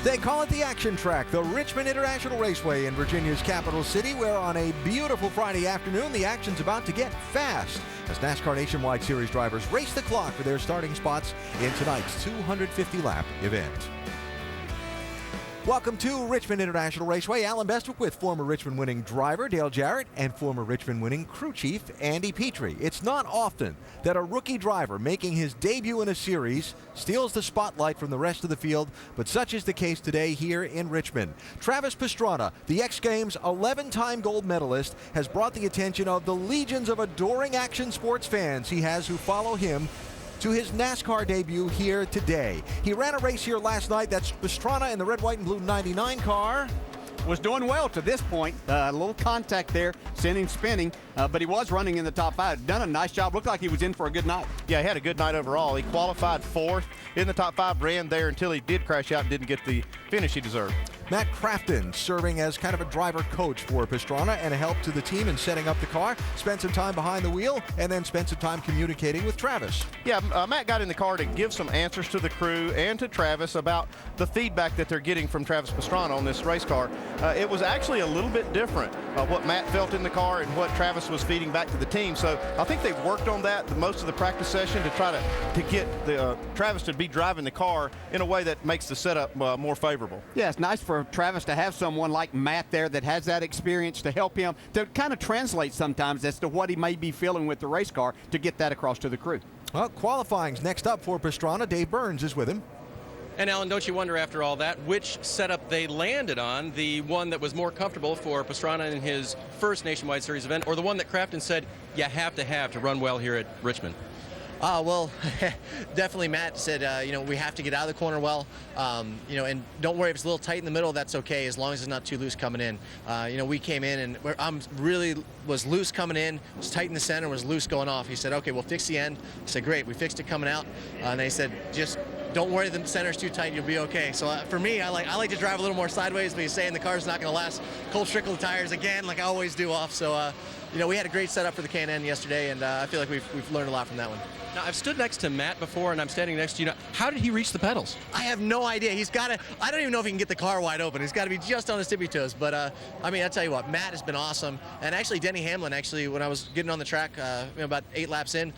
They call it the Action Track, the Richmond International Raceway in Virginia's capital city, where on a beautiful Friday afternoon, the action's about to get fast as NASCAR Nationwide Series drivers race the clock for their starting spots in tonight's 250-lap event. Welcome to Richmond International Raceway. Alan Bestwick with former Richmond winning driver Dale Jarrett and former Richmond winning crew chief Andy Petrie. It's not often that a rookie driver making his debut in a series steals the spotlight from the rest of the field, but such is the case today here in Richmond. Travis Pastrana, the X Games 11-time gold medalist, has brought the attention of the legions of adoring action sports fans he has who follow him to his NASCAR debut here today. He ran a race here last night. That's Pastrana in the red, white, and blue 99 car. Was doing well to this point. A little contact there, sent him spinning, but he was running in the top 5. Done a nice job. Looked like he was in for a good night. Yeah, he had a good night overall. He qualified 4th in the top 5, ran there until he did crash out and didn't get the finish he deserved. Matt Crafton serving as kind of a driver coach for Pastrana and a help to the team in setting up the car. Spent some time behind the wheel and then spent some time communicating with Travis. Yeah, Matt got in the car to give some answers to the crew and to Travis about the feedback that they're getting from Travis Pastrana on this race car. It was actually a little bit different what Matt felt in the car and what Travis was feeding back to the team. So I think they've worked on that most of the practice session to try to get the Travis to be driving the car in a way that makes the setup more favorable. Yeah, it's nice for Travis to have someone like Matt there that has that experience to help him to kind of translate sometimes as to what he may be feeling with the race car to get that across to the crew. Well, qualifying's next up for Pastrana. Dave Burns is with him. And Alan, don't you wonder after all that which setup they landed on, the one that was more comfortable for Pastrana in his first Nationwide Series event, or the one that Crafton said you have to run well here at Richmond? Well, definitely Matt said, we have to get out of the corner well, and don't worry if it's a little tight in the middle, that's okay, as long as it's not too loose coming in. We came in and was loose coming in, was tight in the center, was loose going off. He said, okay, we'll fix the end. I said, great, we fixed it coming out. And they said, just don't worry, the center's too tight, you'll be okay. So for me, I like to drive a little more sideways, but he's saying the car's not going to last. Cold trickle the tires again, like I always do off. So, we had a great setup for the Can-Am yesterday, and I feel like we've learned a lot from that one. Now, I've stood next to Matt before, and I'm standing next to you now. How did he reach the pedals? I have no idea. I don't even know if he can get the car wide open. He's got to be just on his tippy toes. But, I'll tell you what, Matt has been awesome. And actually, Denny Hamlin, when I was getting on the track about 8 laps in,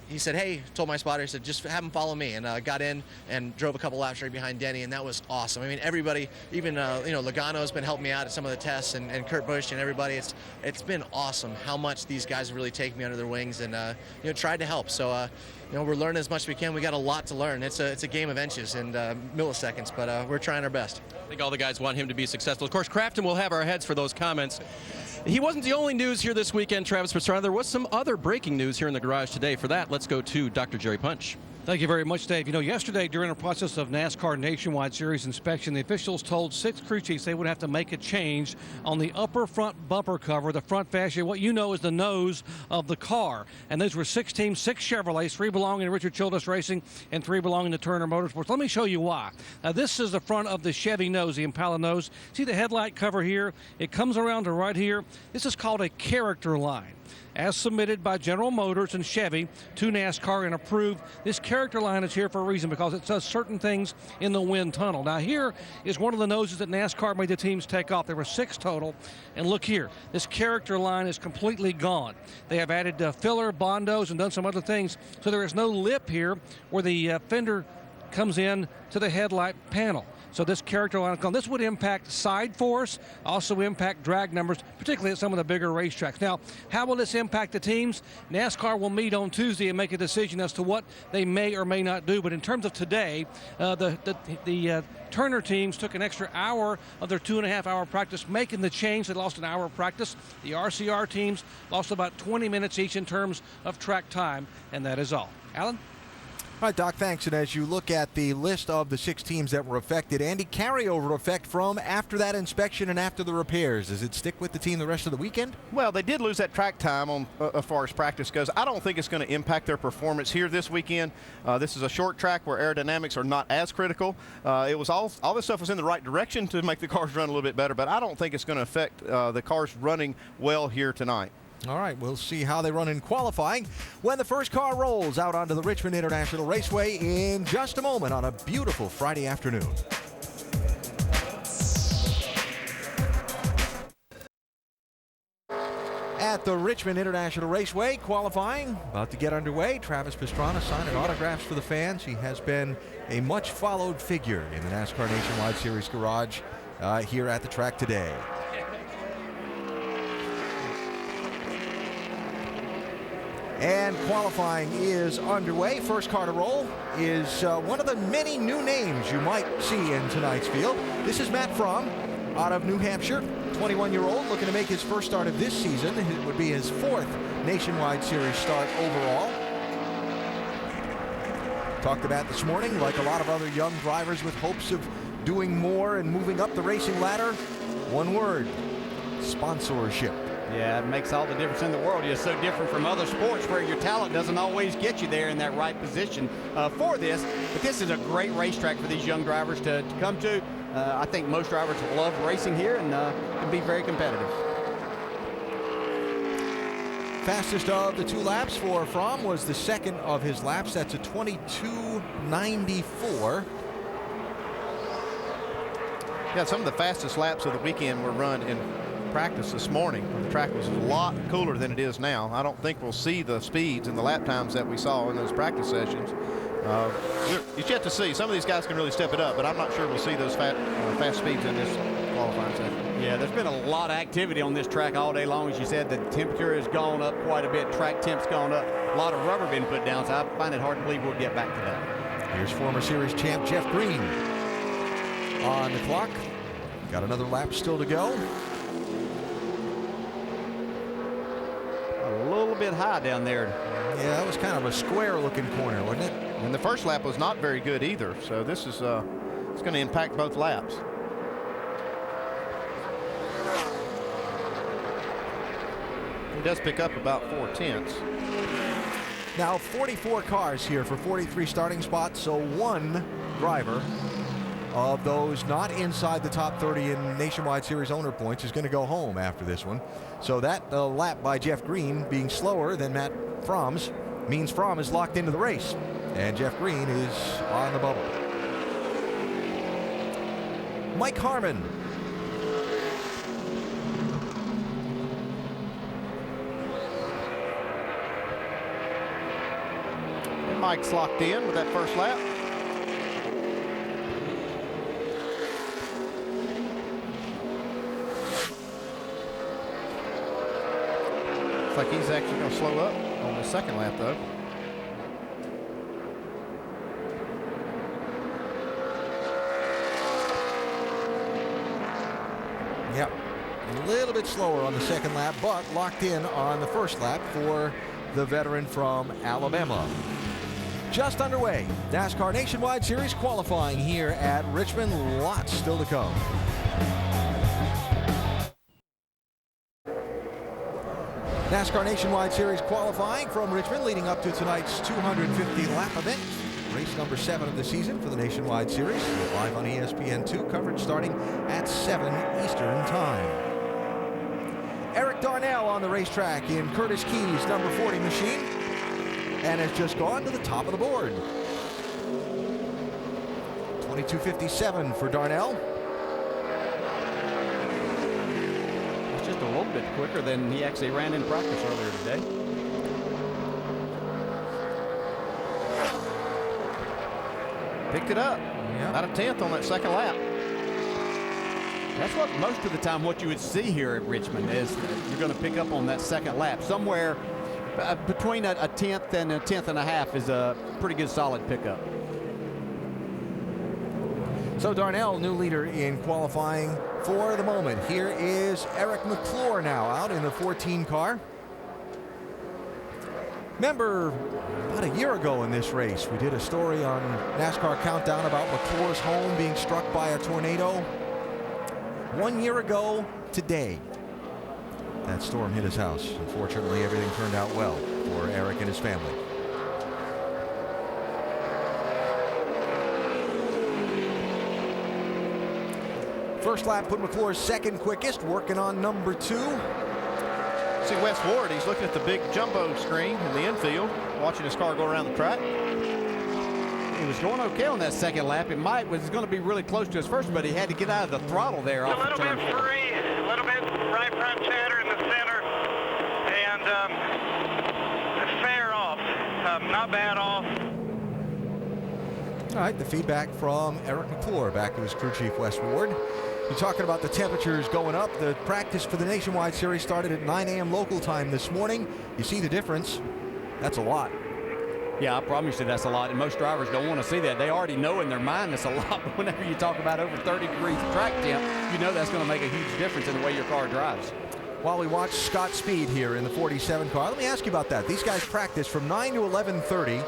he said, hey, told my spotter, he said, just have him follow me. And got in and drove a couple laps right behind Denny, and that was awesome. I mean, everybody, even, Logano's been helping me out at some of the tests, and Kurt Busch and everybody. It's been awesome how much these guys really take me under their wings and, tried to help. So, we're learning as much as we can. We got a lot to learn. It's a game of inches and milliseconds, but we're trying our best. I think all the guys want him to be successful. Of course, Crafton will have our heads for those comments. He wasn't the only news here this weekend, Travis Pastrana. There was some other breaking news here in the garage today. For that, let's go to Dr. Jerry Punch. Thank you very much, Dave. Yesterday during the process of NASCAR Nationwide Series inspection, the officials told 6 crew chiefs they would have to make a change on the upper front bumper cover, the front fascia, what is the nose of the car. And those were 6 teams, 6 Chevrolets, 3 belonging to Richard Childress Racing and 3 belonging to Turner Motorsports. Let me show you why. Now, this is the front of the Chevy nose, the Impala nose. See the headlight cover here? It comes around to right here. This is called a character line. As submitted by General Motors and Chevy to NASCAR and approved, this character line is here for a reason because it does certain things in the wind tunnel. Now here is one of the noses that NASCAR made the teams take off. There were 6 total, and look here. This character line is completely gone. They have added filler, bondos, and done some other things, so there is no lip here where the fender comes in to the headlight panel. So this character line is gone. This would impact side force, also impact drag numbers, particularly at some of the bigger racetracks. Now, how will this impact the teams? NASCAR will meet on Tuesday and make a decision as to what they may or may not do. But in terms of today, the Turner teams took an extra hour of their 2.5-hour practice making the change. They lost an hour of practice. The RCR teams lost about 20 minutes each in terms of track time, and that is all. Alan? All right, Doc, thanks. And as you look at the list of the 6 teams that were affected, Andy, carryover effect from after that inspection and after the repairs, does it stick with the team the rest of the weekend? Well, they did lose that track time on as far as practice goes. I don't think it's going to impact their performance here this weekend. This is a short track where aerodynamics are not as critical. It was all this stuff was in the right direction to make the cars run a little bit better, but I don't think it's going to affect the cars running well here tonight. All right, we'll see how they run in qualifying when the first car rolls out onto the Richmond International Raceway in just a moment on a beautiful Friday afternoon. at the Richmond International Raceway. Qualifying about to get underway. Travis Pastrana signing autographs for the fans. He has been a much followed figure in the NASCAR Nationwide Series garage here at the track today. And qualifying is underway. First car to roll is one of the many new names you might see in tonight's field. This is Matt Fromm out of New Hampshire, 21-year-old, looking to make his first start of this season. It would be his 4th Nationwide Series start overall. Talked about this morning, like a lot of other young drivers with hopes of doing more and moving up the racing ladder. One word: sponsorship. Yeah, it makes all the difference in the world. You're so different from other sports where your talent doesn't always get you there in that right position for this. But this is a great racetrack for these young drivers to come to. I think most drivers love racing here and can be very competitive. Fastest of the 2 laps for Fromm was the second of his laps. That's a 22.94. Yeah, some of the fastest laps of the weekend were run in practice this morning. The track was a lot cooler than it is now. I don't think we'll see the speeds and the lap times that we saw in those practice sessions. It's yet to see. Some of these guys can really step it up, but I'm not sure we'll see those fast speeds in this qualifying session. Yeah, there's been a lot of activity on this track all day long. As you said, the temperature has gone up quite a bit. Track temp's gone up. A lot of rubber been put down, so I find it hard to believe we'll get back to that. Here's former series champ Jeff Green on the clock. Got another lap still to go. A little bit high down there. Yeah, that was kind of a square-looking corner, wasn't it? And the first lap was not very good either, so this is it's going to impact both laps. He does pick up about 4/10. Now 44 cars here for 43 starting spots, so one driver of those not inside the top 30 in Nationwide Series owner points is going to go home after this one. So that lap by Jeff Green being slower than Matt Fromm's means Fromm is locked into the race, and Jeff Green is on the bubble. Mike Harmon. And Mike's locked in with that first lap. Looks like he's actually going to slow up on the second lap, though. Yep, a little bit slower on the second lap, but locked in on the first lap for the veteran from Alabama. Just underway, NASCAR Nationwide Series qualifying here at Richmond. Lots still to come. NASCAR Nationwide Series qualifying from Richmond leading up to tonight's 250 lap event. Race number 7 of the season for the Nationwide Series. Live on ESPN2, coverage starting at 7 Eastern Time. Eric Darnell on the racetrack in Curtis Key's number 40 machine and has just gone to the top of the board. 22.57 for Darnell. It's just a little bit quicker than he actually ran in practice earlier today. Picked it up. Yep. About a 10th on that second lap. That's what most of the time what you would see here at Richmond is you're going to pick up on that second lap. Somewhere between a 10th and a 10th and a half is a pretty good solid pickup. So Darnell, new leader in qualifying for the moment. Here is Eric McClure now out in the 14 car. Remember, about a year ago in this race, we did a story on NASCAR Countdown about McClure's home being struck by a tornado. 1 year ago today, that storm hit his house. Unfortunately, everything turned out well for Eric and his family. First lap put McClure's second quickest, working on number 2. See Wes Ward, he's looking at the big jumbo screen in the infield, watching his car go around the track. He was going okay on that second lap. It was going to be really close to his first, but he had to get out of the throttle there. A little bit free, a little bit right front chatter in the center, fair off, not bad off. All right, the feedback from Eric McClure, back to his crew chief, Wes Ward. You're talking about the temperatures going up. The practice for the Nationwide Series started at 9 a.m. local time this morning. You see the difference. That's a lot. Yeah, I promise you that's a lot, and most drivers don't want to see that. They already know in their mind it's a lot, but whenever you talk about over 30 degrees track temp, you know that's going to make a huge difference in the way your car drives. While we watch Scott Speed here in the 47 car, let me ask you about that. These guys practice from 9 to 11:30.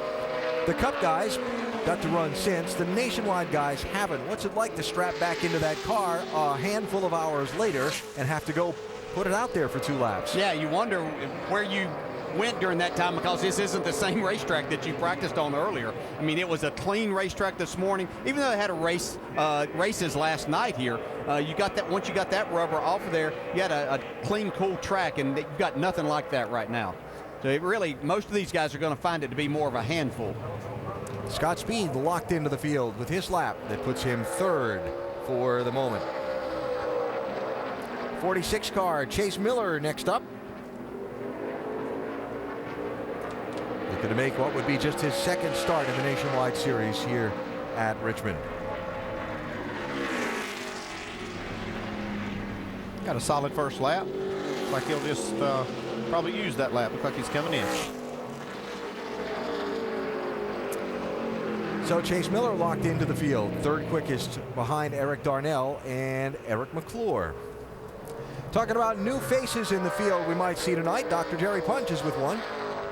The Cup guys got to run since. The Nationwide guys haven't. What's it like to strap back into that car a handful of hours later and have to go put it out there for 2 laps? Yeah, you wonder where you went during that time, because this isn't the same racetrack that you practiced on earlier. I mean, it was a clean racetrack this morning. Even though they had a races last night here, you got that. Once you got that rubber off of there, you had a clean, cool track, and you've got nothing like that right now. So it really, most of these guys are going to find it to be more of a handful. Scott Speed locked into the field with his lap that puts him 3rd for the moment. 46 car, Chase Miller next up. Looking to make what would be just his 2nd start in the Nationwide Series here at Richmond. Got a solid first lap. Looks like he'll just probably use that lap. Looks like he's coming in. So Chase Miller locked into the field, 3rd quickest behind Eric Darnell and Eric McClure. Talking about new faces in the field we might see tonight, Dr. Jerry Punch is with one.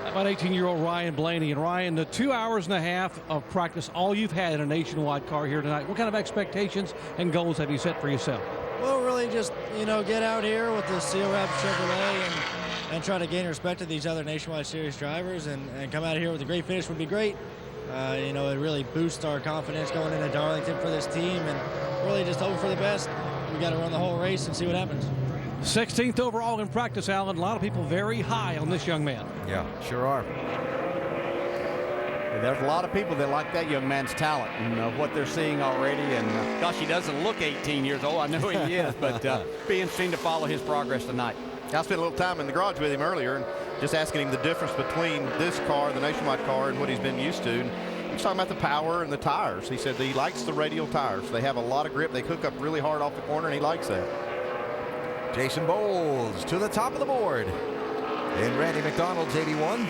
About 18-year-old Ryan Blaney. And Ryan, the 2 hours and a half of practice, all you've had in a Nationwide car here tonight, what kind of expectations and goals have you set for yourself? Well, really just, get out here with the Seal Wrap Chevrolet and try to gain respect to these other Nationwide Series drivers and come out of here with a great finish would be great. It really boosts our confidence going into Darlington for this team, and really just hoping for the best. We got to run the whole race and see what happens. 16th overall in practice, Alan. A lot of people very high on this young man. Yeah, sure are. There's a lot of people that like that young man's talent and what they're seeing already. And gosh, he doesn't look 18 years old. I know he is, but be interesting to follow his progress tonight. I spent a little time in the garage with him earlier and just asking him the difference between this car, the Nationwide car, and what he's been used to. And he was talking about the power and the tires. He said that he likes the radial tires. They have a lot of grip. They hook up really hard off the corner, and he likes that. Jason Bowles to the top of the board in Randy McDonald's 81.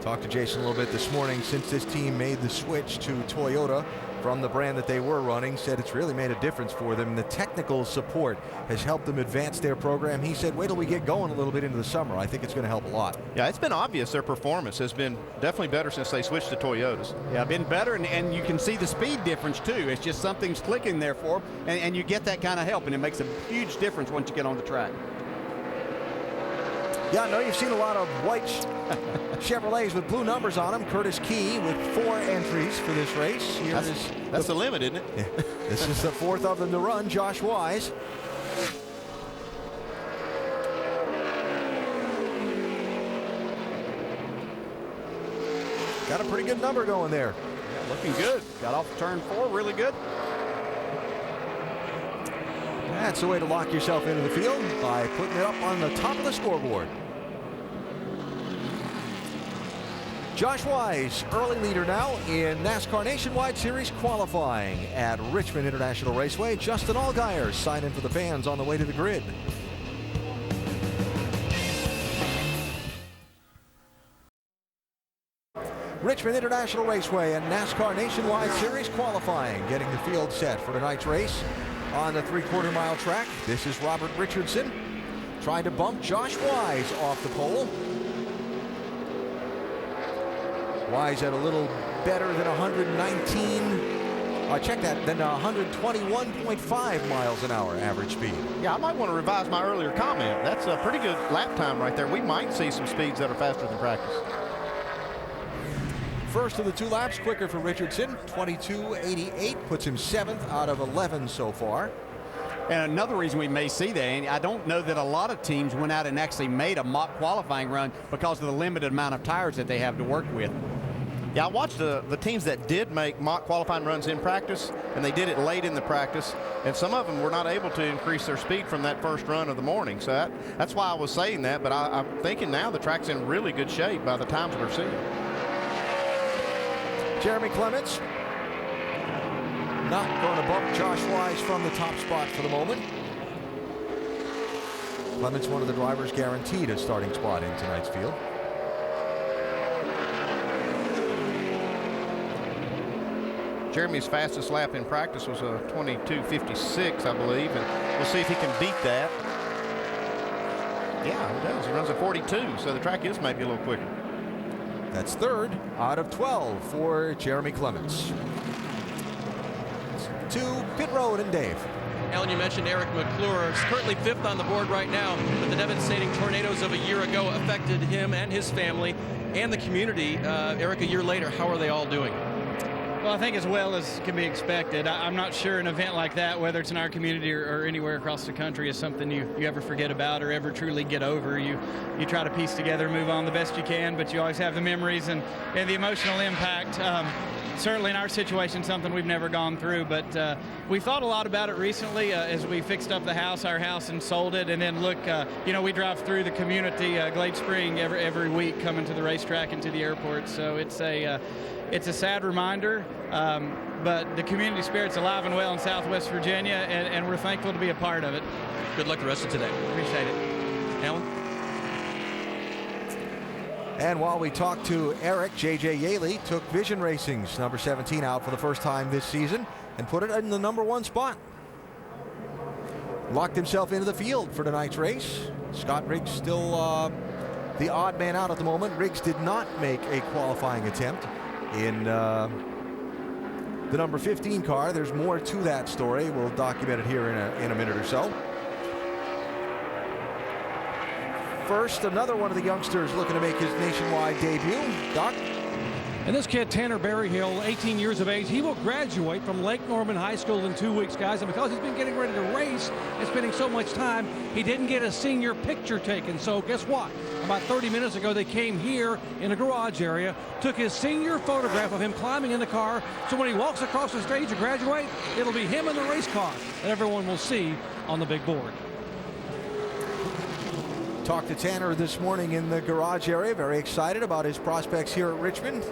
Talked to Jason a little bit this morning since this team made the switch to Toyota from the brand that they were running. Said it's really made a difference for them. The technical support has helped them advance their program. He said, wait till we get going a little bit into the summer. I think it's going to help a lot. Yeah, it's been obvious their performance has been definitely better since they switched to Toyotas. Yeah, been better, and you can see the speed difference too. It's just something's clicking there for them, and you get that kind of help, and it makes a huge difference once you get on the track. Yeah, I know you've seen a lot of white Chevrolets with blue numbers on them. Curtis Key with 4 entries for this race. That's the limit, isn't it? Yeah. This is the 4th of them to run. Josh Wise. Got a pretty good number going there. Yeah, looking good. Got off turn 4, really good. That's the way to lock yourself into the field, by putting it up on the top of the scoreboard. Josh Wise, early leader now in NASCAR Nationwide Series qualifying at Richmond International Raceway. Justin Allgaier signing for the fans on the way to the grid. Richmond International Raceway and NASCAR Nationwide Series qualifying, getting the field set for tonight's race on the 3/4 mile track. This is Robert Richardson trying to bump Josh Wise off the pole. Wise at a little better than 119. Check that, then 121.5 miles an hour average speed. Yeah, I might want to revise my earlier comment. That's a pretty good lap time right there. We might see some speeds that are faster than practice. First of the 2 laps, quicker for Richardson. 22.88 puts him 7th out of 11 so far. And another reason we may see that, and I don't know that a lot of teams went out and actually made a mock qualifying run because of the limited amount of tires that they have to work with. Yeah, I watched the teams that did make mock qualifying runs in practice, and they did it late in the practice, and some of them were not able to increase their speed from that first run of the morning. So that's why I was saying that, but I'm thinking now the track's in really good shape by the times we're seeing. Jeremy Clements not going to bump Josh Wise from the top spot for the moment. Clements, one of the drivers guaranteed a starting spot in tonight's field. Jeremy's fastest lap in practice was a 22:56, I believe, and we'll see if he can beat that. Yeah, he does. He runs a 42, so the track is maybe a little quicker. That's third out of 12 for Jeremy Clements. To pit road and Dave. Alan, you mentioned Eric McClure. He's currently 5th on the board right now, but the devastating tornadoes of a year ago affected him and his family and the community. Eric, a year later, how are they all doing? Well, I think as well as can be expected. I'm not sure an event like that, whether it's in our community or anywhere across the country, is something you ever forget about or ever truly get over. You try to piece together, move on the best you can, but you always have the memories and the emotional impact. Certainly in our situation, something we've never gone through, but we've thought a lot about it recently as we fixed up our house, and sold it. And then look, we drive through the community, Glade Spring, every week coming to the racetrack and to the airport. So it's a sad reminder, but the community spirit's alive and well in Southwest Virginia, and we're thankful to be a part of it. Good luck the rest of today. Appreciate it. Alan? And while we talk to Eric, J.J. Yaley took Vision Racing's number 17 out for the first time this season and put it in the number 1 spot. Locked himself into the field for tonight's race. Scott Riggs still the odd man out at the moment. Riggs did not make a qualifying attempt in the number 15 car. There's more to that story. We'll document it here in a minute or so. First, another one of the youngsters looking to make his nationwide debut. Doc? And this kid, Tanner Berryhill, 18 years of age, he will graduate from Lake Norman High School in 2 weeks, guys. And because he's been getting ready to race and spending so much time, he didn't get a senior picture taken. So guess what? About 30 minutes ago, they came here in a garage area, took his senior photograph of him climbing in the car. So when he walks across the stage to graduate, it'll be him in the race car that everyone will see on the big board. Talked to Tanner this morning in the garage area. Very excited about his prospects here at Richmond.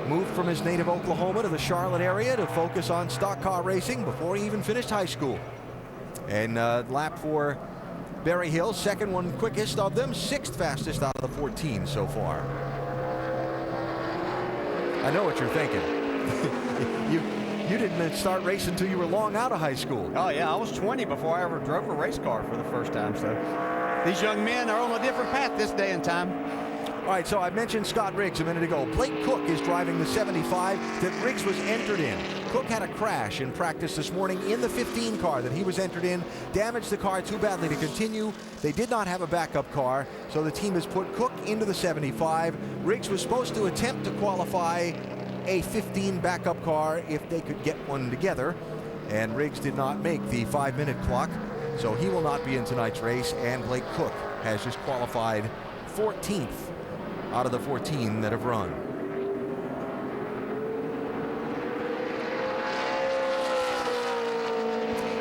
Moved from his native Oklahoma to the Charlotte area to focus on stock car racing before he even finished high school. And lap for Berryhill, second one quickest of them, 6th fastest out of the 14 so far. I know what you're thinking. You didn't start racing until you were long out of high school. Oh yeah, I was 20 before I ever drove a race car for the first time. So these young men are on a different path this day and time. All right, so I mentioned Scott Riggs a minute ago. Blake Cook is driving the 75 that Riggs was entered in. Cook had a crash in practice this morning in the 15 car that he was entered in, damaged the car too badly to continue. They did not have a backup car, so the team has put Cook into the 75. Riggs was supposed to attempt to qualify a 15 backup car if they could get one together, and Riggs did not make the 5-minute clock, so he will not be in tonight's race, and Blake Cook has just qualified 14th out of the 14 that have run.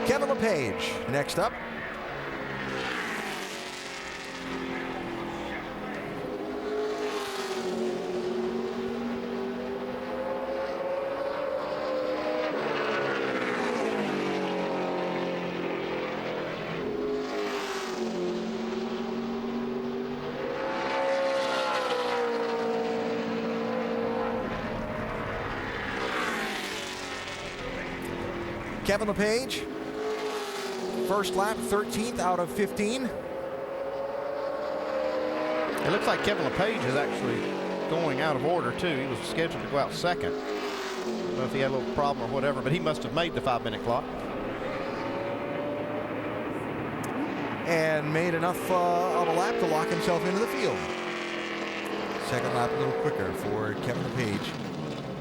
Kevin LePage next up. Kevin LePage, first lap, 13th out of 15. It looks like Kevin LePage is actually going out of order, too. He was scheduled to go out second. I don't know if he had a little problem or whatever, but he must have made the 5-minute clock. And made enough of a lap to lock himself into the field. Second lap a little quicker for Kevin LePage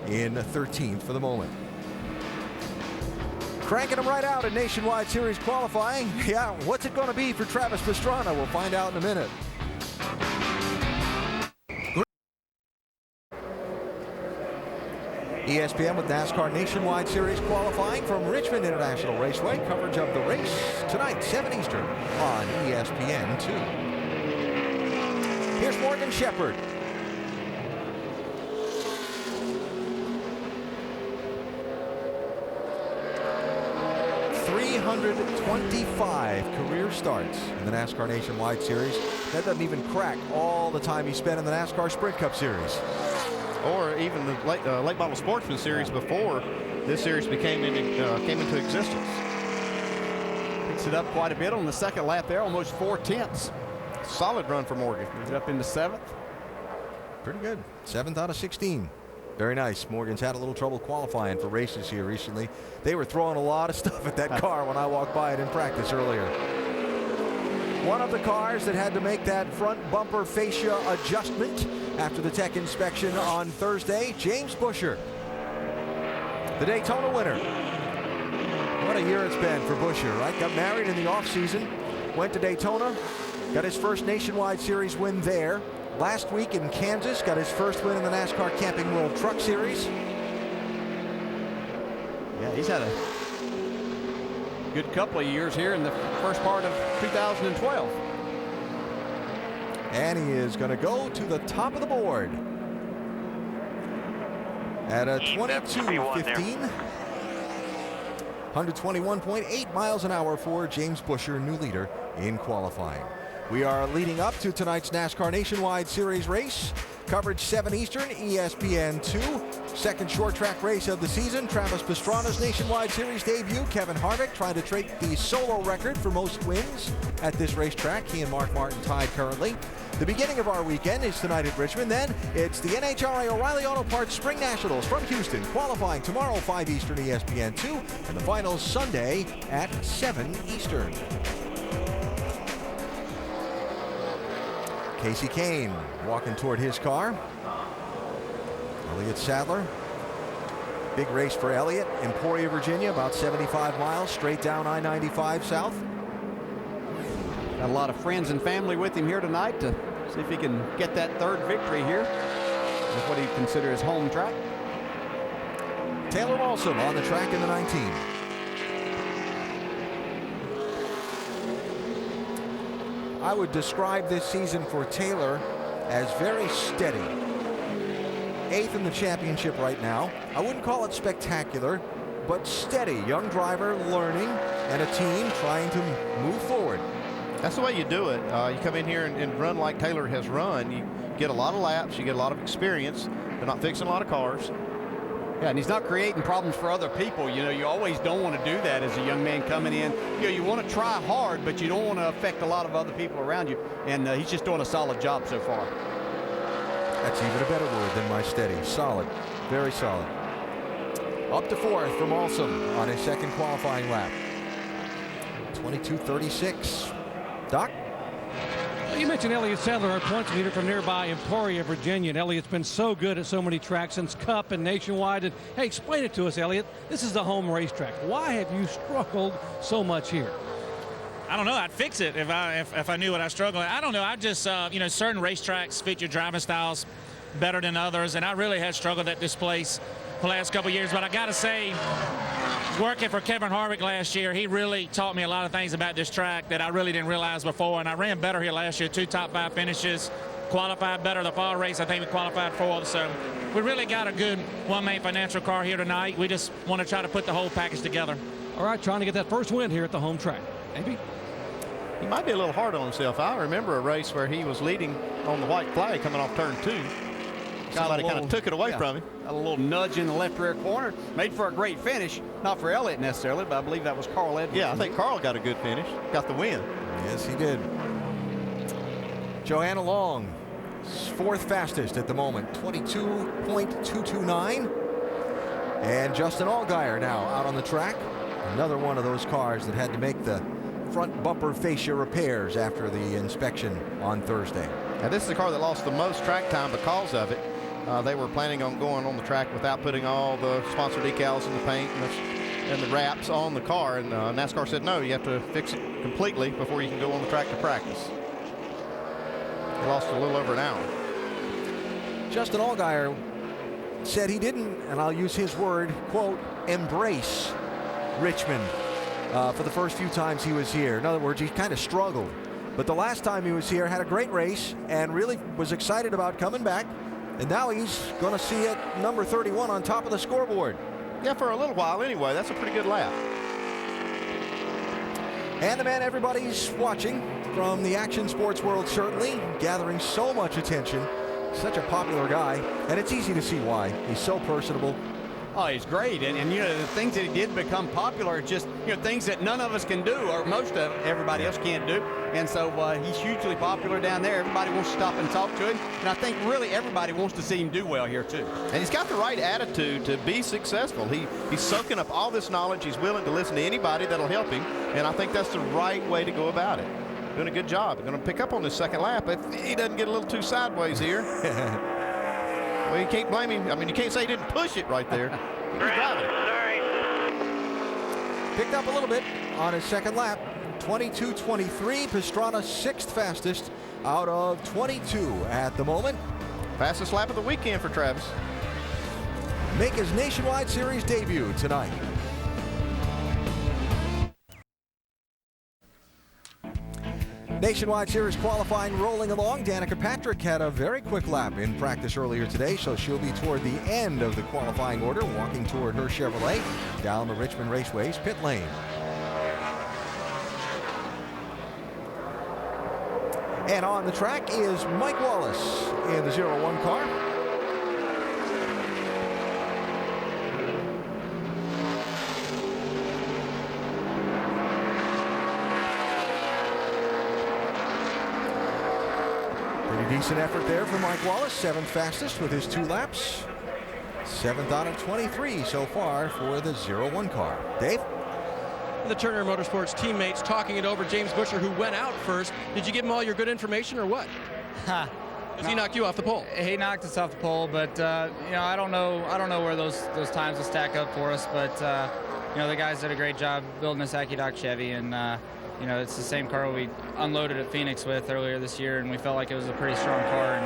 in 13th for the moment. Cranking them right out in Nationwide Series qualifying. Yeah, what's it going to be for Travis Pastrana? We'll find out in a minute. ESPN with NASCAR Nationwide Series qualifying from Richmond International Raceway. Coverage of the race tonight, 7 Eastern on ESPN 2. Here's Morgan Shepherd. .325 career starts in the NASCAR Nationwide Series. That doesn't even crack all the time he spent in the NASCAR Sprint Cup Series. Or even the late model sportsman series before this series came into existence. Picks it up quite a bit on the second lap there, almost 4/10. Solid run for Morgan. Moves it up into 7th. Pretty good. 7th out of 16. Very nice. Morgan's had a little trouble qualifying for races here recently. They were throwing a lot of stuff at that car when I walked by it in practice earlier. One of the cars that had to make that front bumper fascia adjustment after the tech inspection on Thursday, James Buescher, the Daytona winner. What a year it's been for Buescher, right? Got married in the offseason, went to Daytona, got his first Nationwide Series win there. Last week in Kansas, got his first win in the NASCAR Camping World Truck Series. Yeah, he's had a good couple of years here in the first part of 2012. And he is going to go to the top of the board at a 22:15. 121.8 miles an hour for James Buescher, new leader in qualifying. We are leading up to tonight's NASCAR Nationwide Series race. Coverage 7 Eastern, ESPN 2. Second short track race of the season. Travis Pastrana's Nationwide Series debut. Kevin Harvick trying to break the solo record for most wins at this racetrack. He and Mark Martin tied currently. The beginning of our weekend is tonight at Richmond. Then it's the NHRA O'Reilly Auto Parts Spring Nationals from Houston. Qualifying tomorrow, 5 Eastern, ESPN 2. And the finals Sunday at 7 Eastern. Casey Kane walking toward his car. Elliott Sadler. Big race for Elliott. Emporia, Virginia, about 75 miles straight down I-95 south. Got a lot of friends and family with him here tonight to see if he can get that third victory here with what he considers home track. Taylor Walsom on the track in the 19. I would describe this season for Taylor as very steady. 8th in the championship right now. I wouldn't call it spectacular, but steady. Young driver learning and a team trying to move forward. That's the way you do it. You come in here and run like Taylor has run. You get a lot of laps. You get a lot of experience. They're not fixing a lot of cars. Yeah, and he's not creating problems for other people. You know, you always don't want to do that as a young man coming in. You know, you want to try hard, but you don't want to affect a lot of other people around you. And he's just doing a solid job so far. That's even a better word than my steady. Solid. Very solid. Up to 4th from Walsom on his second qualifying lap. 22:36. Doc? You mentioned Elliott Sadler, our points leader from nearby Emporia, Virginia. And Elliott's been so good at so many tracks since Cup and Nationwide. And hey, explain it to us, Elliott. This is the home racetrack. Why have you struggled so much here? I don't know. I'd fix it if I knew what I struggled. I don't know. I just you know, certain racetracks fit your driving styles better than others, and I really had struggled at this place the last couple of years. But I got to say, working for Kevin Harvick last year, he really taught me a lot of things about this track that I really didn't realize before. And I ran better here last year. 2 top 5 finishes, qualified better the fall race. I think we qualified 4th. So we really got a good one-main financial car here tonight. We just want to try to put the whole package together. All right, trying to get that first win here at the home track. Maybe. He might be a little hard on himself. I remember a race where he was leading on the white flag coming off turn 2. Somebody kind of took it away from him. Got a little nudge in the left rear corner. Made for a great finish. Not for Elliott necessarily, but I believe that was Carl Edwards. Yeah, I think Carl got a good finish. Got the win. Yes, he did. Joanna Long, 4th fastest at the moment, 22.229. And Justin Allgaier now out on the track. Another one of those cars that had to make the front bumper fascia repairs after the inspection on Thursday. Now, this is the car that lost the most track time because of it. They were planning on going on the track without putting all the sponsor decals and the paint and the wraps on the car. And NASCAR said, no, you have to fix it completely before you can go on the track to practice. They lost a little over an hour. Justin Allgaier said he didn't, and I'll use his word, quote, embrace Richmond for the first few times he was here. In other words, he kind of struggled. But the last time he was here, had a great race and really was excited about coming back. And now he's going to see it number 31 on top of the scoreboard. Yeah, for a little while anyway. That's a pretty good lap. And the man everybody's watching from the action sports world, certainly, gathering so much attention. Such a popular guy, and it's easy to see why. He's so personable. Oh, he's great, and you know, the things that he did become popular are just, you know, things that none of us can do, or most of everybody else can't do. And so he's hugely popular down there. Everybody wants to stop and talk to him, and I think really everybody wants to see him do well here too. And he's got the right attitude to be successful. He's soaking up all this knowledge. He's willing to listen to anybody that'll help him, and I think that's the right way to go about it. Doing a good job. Going to pick up on this second lap if he doesn't get a little too sideways here. Well, you can't blame him. I mean, you can't say he didn't push it right there. He was driving it. Picked up a little bit on his second lap. 22.23. Pastrana sixth fastest out of 22 at the moment. Fastest lap of the weekend for Travis. Make his Nationwide Series debut tonight. Nationwide Series qualifying rolling along. Danica Patrick had a very quick lap in practice earlier today, so she'll be toward the end of the qualifying order, walking toward her Chevrolet down the Richmond Raceway's pit lane. And on the track is Mike Wallace in the 0-1 car. Decent effort there for Mike Wallace, seventh fastest with his 2 laps. 7th out of 23 so far for the 0-1 car. Dave? The Turner Motorsports teammates talking it over. James Busher, who went out first. Did you give him all your good information or what? Because he knocked you off the pole. He knocked us off the pole, but you know, I don't know where those times will stack up for us, but you know, the guys did a great job building this AccuDoc Chevy, and you know, it's the same car we unloaded at Phoenix with earlier this year, and we felt like it was a pretty strong car. And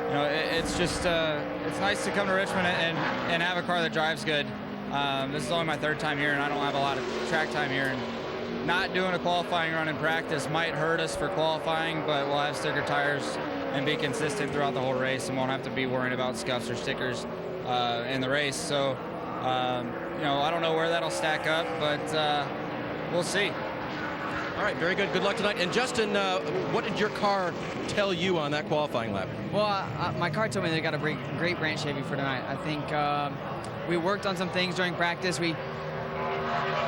you know, it's just it's nice to come to Richmond and have a car that drives good. This is only my 3rd time here, and I don't have a lot of track time here. And not doing a qualifying run in practice might hurt us for qualifying, but we'll have sticker tires and be consistent throughout the whole race, and won't have to be worrying about scuffs or stickers in the race. So you know, I don't know where that'll stack up, but we'll see. All right, very good. Good luck tonight. And Justin, what did your car tell you on that qualifying lap? Well, my car told me they got a great branch Chevy for tonight. I think we worked on some things during practice. We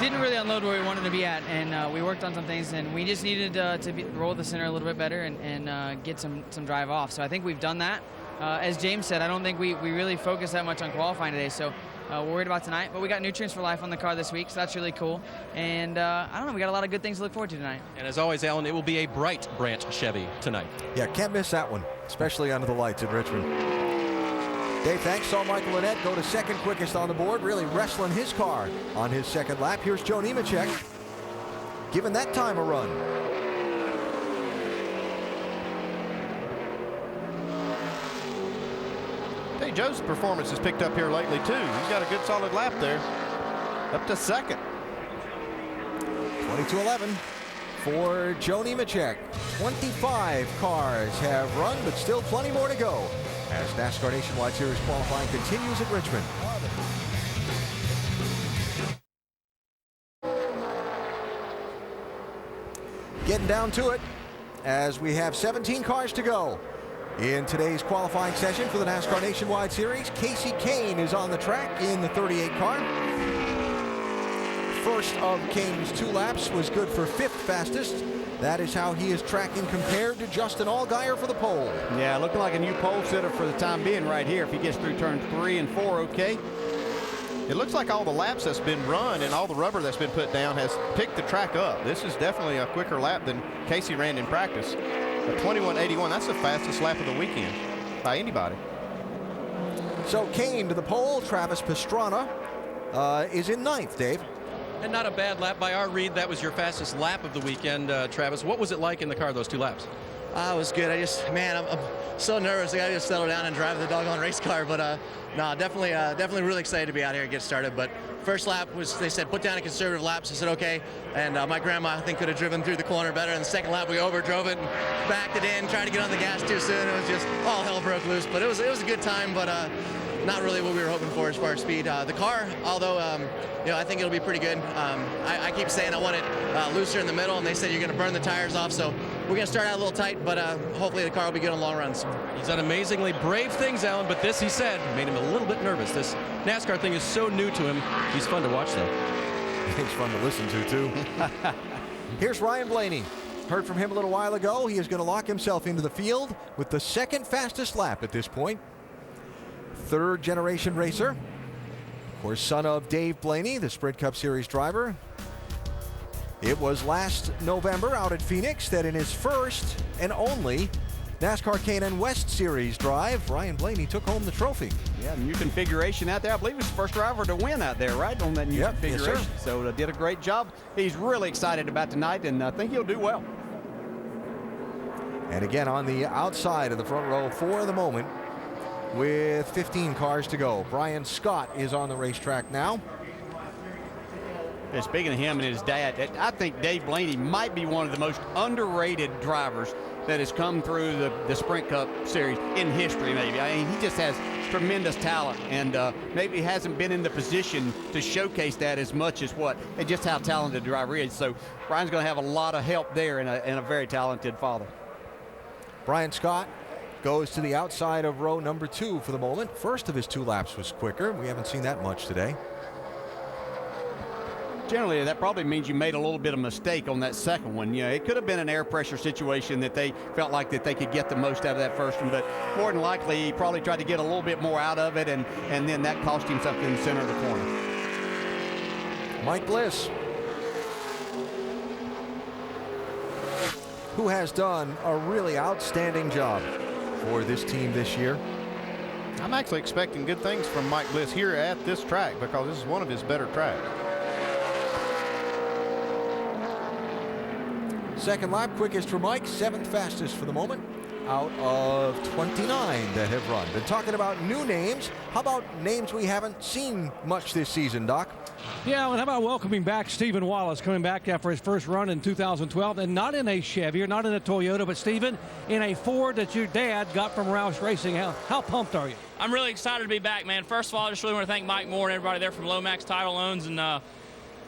didn't really unload where we wanted to be at, and we worked on some things, and we just needed to roll the center a little bit better and get some drive off. So I think we've done that. As James said, I don't think we really focused that much on qualifying today. So we're worried about tonight, but we got Nutrients for Life on the car this week, so that's really cool. And I don't know, we got a lot of good things to look forward to tonight. And as always, Alan, it will be a bright branch Chevy tonight. Yeah, can't miss that one, especially under the lights in Richmond. Dave, thanks. Saw Michael Lynette go to 2nd quickest on the board, really wrestling his car on his 2nd lap. Here's Joe Nemechek giving that time a run. Hey, Joe's performance has picked up here lately too. He's got a good solid lap there, up to 2nd. 22-11 for Joe Nemechek. 25 cars have run, but still plenty more to go as NASCAR Nationwide Series qualifying continues at Richmond. Getting down to it as we have 17 cars to go in today's qualifying session for the NASCAR Nationwide Series. Casey Kane is on the track in the 38 car. First of Kane's 2 laps was good for 5th fastest. That is how he is tracking compared to Justin Allgaier for the pole. Yeah, looking like a new pole sitter for the time being right here. If he gets through turns 3 and 4, okay. It looks like all the laps that's been run and all the rubber that's been put down has picked the track up. This is definitely a quicker lap than Casey ran in practice. A 21.81, that's the fastest lap of the weekend by anybody. So Kane to the pole. Travis Pastrana is in 9th, Dave. And not a bad lap by our read. That was your fastest lap of the weekend, Travis. What was it like in the car those 2 laps? It was good. I'm so nervous. I got to just settle down and drive the doggone race car. But no, definitely really excited to be out here and get started. But first lap they said put down a conservative lap. So I said okay. And my grandma, I think, could have driven through the corner better. And the second lap we overdrove it and backed it in, tried to get on the gas too soon. It was just all hell broke loose. But it was a good time. But not really what we were hoping for as far as speed. The car, although I think it'll be pretty good. I keep saying I want it looser in the middle, and they said you're going to burn the tires off. So we're going to start out a little tight, but hopefully the car will be good on long runs. He's done amazingly brave things, Alan, but this, he said, made him a little bit nervous. This NASCAR thing is so new to him. He's fun to watch, though. He's fun to listen to, too. Here's Ryan Blaney. Heard from him a little while ago. He is going to lock himself into the field with the second fastest lap at this point. Third generation racer. Of course, son of Dave Blaney, the Sprint Cup Series driver. It was last November out at Phoenix that in his first and only NASCAR K&N West Series drive, Ryan Blaney took home the trophy. Yeah, new configuration out there. I believe he was the first driver to win out there, right, on that new configuration. Yes, so did a great job. He's really excited about tonight, and I think he'll do well. And again, on the outside of the front row for the moment, with 15 cars to go, Brian Scott is on the racetrack now. And speaking of him and his dad, I think Dave Blaney might be one of the most underrated drivers that has come through the Sprint Cup Series in history, maybe. I mean, he just has tremendous talent, and maybe hasn't been in the position to showcase that as much as and just how talented the driver is. So Brian's going to have a lot of help there, and a very talented father. Brian Scott goes to the outside of row number 2 for the moment. First of his 2 laps was quicker. We haven't seen that much today. Generally, that probably means you made a little bit of mistake on that second one. You know, it could have been an air pressure situation that they felt like that they could get the most out of that first one, but more than likely, he probably tried to get a little bit more out of it, and then that cost him something in the center of the corner. Mike Bliss, who has done a really outstanding job for this team this year. I'm actually expecting good things from Mike Bliss here at this track because this is one of his better tracks. Second lap, quickest for Mike, 7th fastest for the moment, out of 29 that have run. Been talking about new names. How about names we haven't seen much this season, Doc? Yeah, well, how about welcoming back Stephen Wallace, coming back after his first run in 2012, and not in a Chevy or not in a Toyota, but Stephen, in a Ford that your dad got from Roush Racing. How pumped are you? I'm really excited to be back, man. First of all, I just really want to thank Mike Moore and everybody there from Lomax Title Loans, and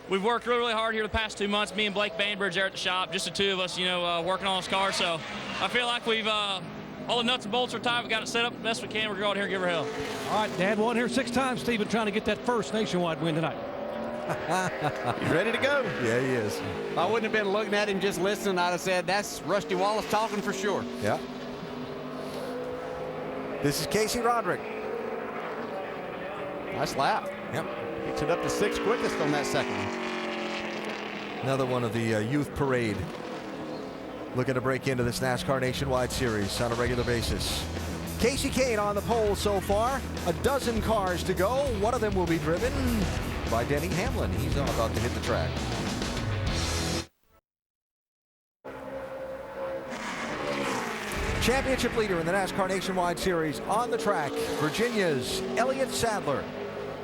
we've worked really, really hard here the past 2 months. Me and Blake Bainbridge there at the shop, just the two of us, working on this car. So I feel like we've all the nuts and bolts are tight. We got it set up the best we can. We're going to go out here and give her hell. All right, Dad won here 6 times. Stephen trying to get that first nationwide win tonight. He's ready to go. Yeah, he is. I wouldn't have been looking at him just listening. I'd have said, that's Rusty Wallace talking for sure. Yeah. This is Casey Roderick. Nice lap. Yep. Picks it up to 6th quickest on that second one. Another one of the youth parade looking to break into this NASCAR Nationwide Series on a regular basis. Casey Kane on the pole so far. A dozen cars to go. One of them will be driven by Denny Hamlin. He's about to hit the track. Championship leader in the NASCAR Nationwide Series on the track, Virginia's Elliott Sadler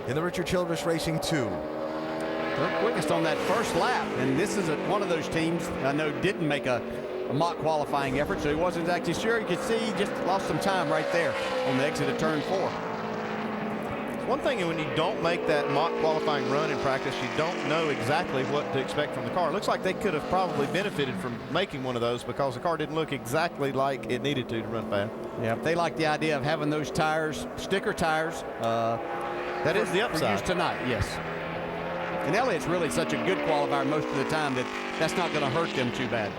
in the Richard Childress Racing 2. They're quickest on that first lap, and this is one of those teams I know didn't make a mock qualifying effort, so he wasn't exactly sure. You could see he just lost some time right there on the exit of turn 4. One thing, when you don't make that mock qualifying run in practice, you don't know exactly what to expect from the car. It looks like they could have probably benefited from making one of those because the car didn't look exactly like it needed to run fast. Yeah, they like the idea of having those tires, sticker tires. That is the upside. For use tonight, yes. And Elliott's really such a good qualifier most of the time that's not going to hurt them too bad.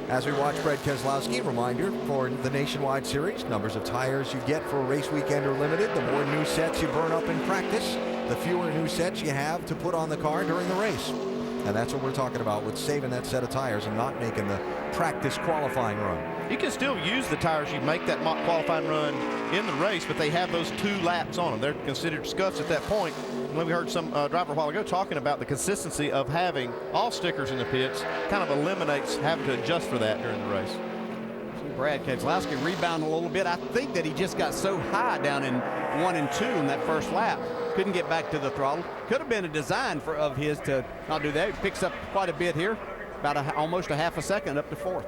As we watch Brad Keselowski, reminder for the Nationwide Series, numbers of tires you get for a race weekend are limited. The more new sets you burn up in practice, the fewer new sets you have to put on the car during the race. And that's what we're talking about with saving that set of tires and not making the practice qualifying run. You can still use the tires you make that mock qualifying run in the race, but they have those 2 laps on them. They're considered scuffs at that point. And we heard some driver a while ago talking about the consistency of having all stickers in the pits kind of eliminates having to adjust for that during the race. Brad Keselowski rebounded a little bit. I think that he just got so high down in 1 and 2 in that first lap. Couldn't get back to the throttle. Could have been a design of his to not do that. He picks up quite a bit here, about almost a half a second up to 4th.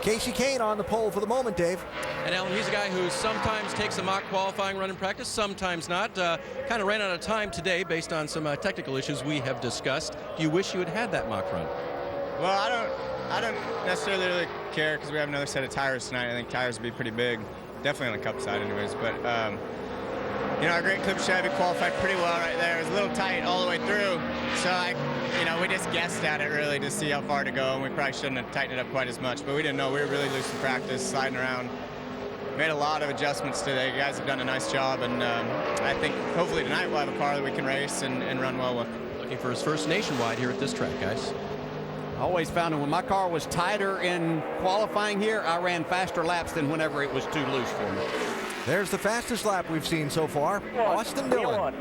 Casey Kane on the pole for the moment, Dave. And Alan, he's a guy who sometimes takes a mock qualifying run in practice, sometimes not. Kind of ran out of time today based on some technical issues we have discussed. Do you wish you had had that mock run? Well, I don't necessarily really care because we have another set of tires tonight. I think tires would be pretty big, definitely on the Cup side anyways. But, you know, our Great Clip Chevy qualified pretty well right there. It was a little tight all the way through. So, you know, we just guessed at it really to see how far to go, and we probably shouldn't have tightened it up quite as much. But we didn't know. We were really loose in practice, sliding around. Made a lot of adjustments today. You guys have done a nice job, and I think hopefully tonight we'll have a car that we can race and run well with. Looking for his first nationwide here at this track, guys. I always found that when my car was tighter in qualifying here, I ran faster laps than whenever it was too loose for me. There's the fastest lap we've seen so far. Austin Dillon.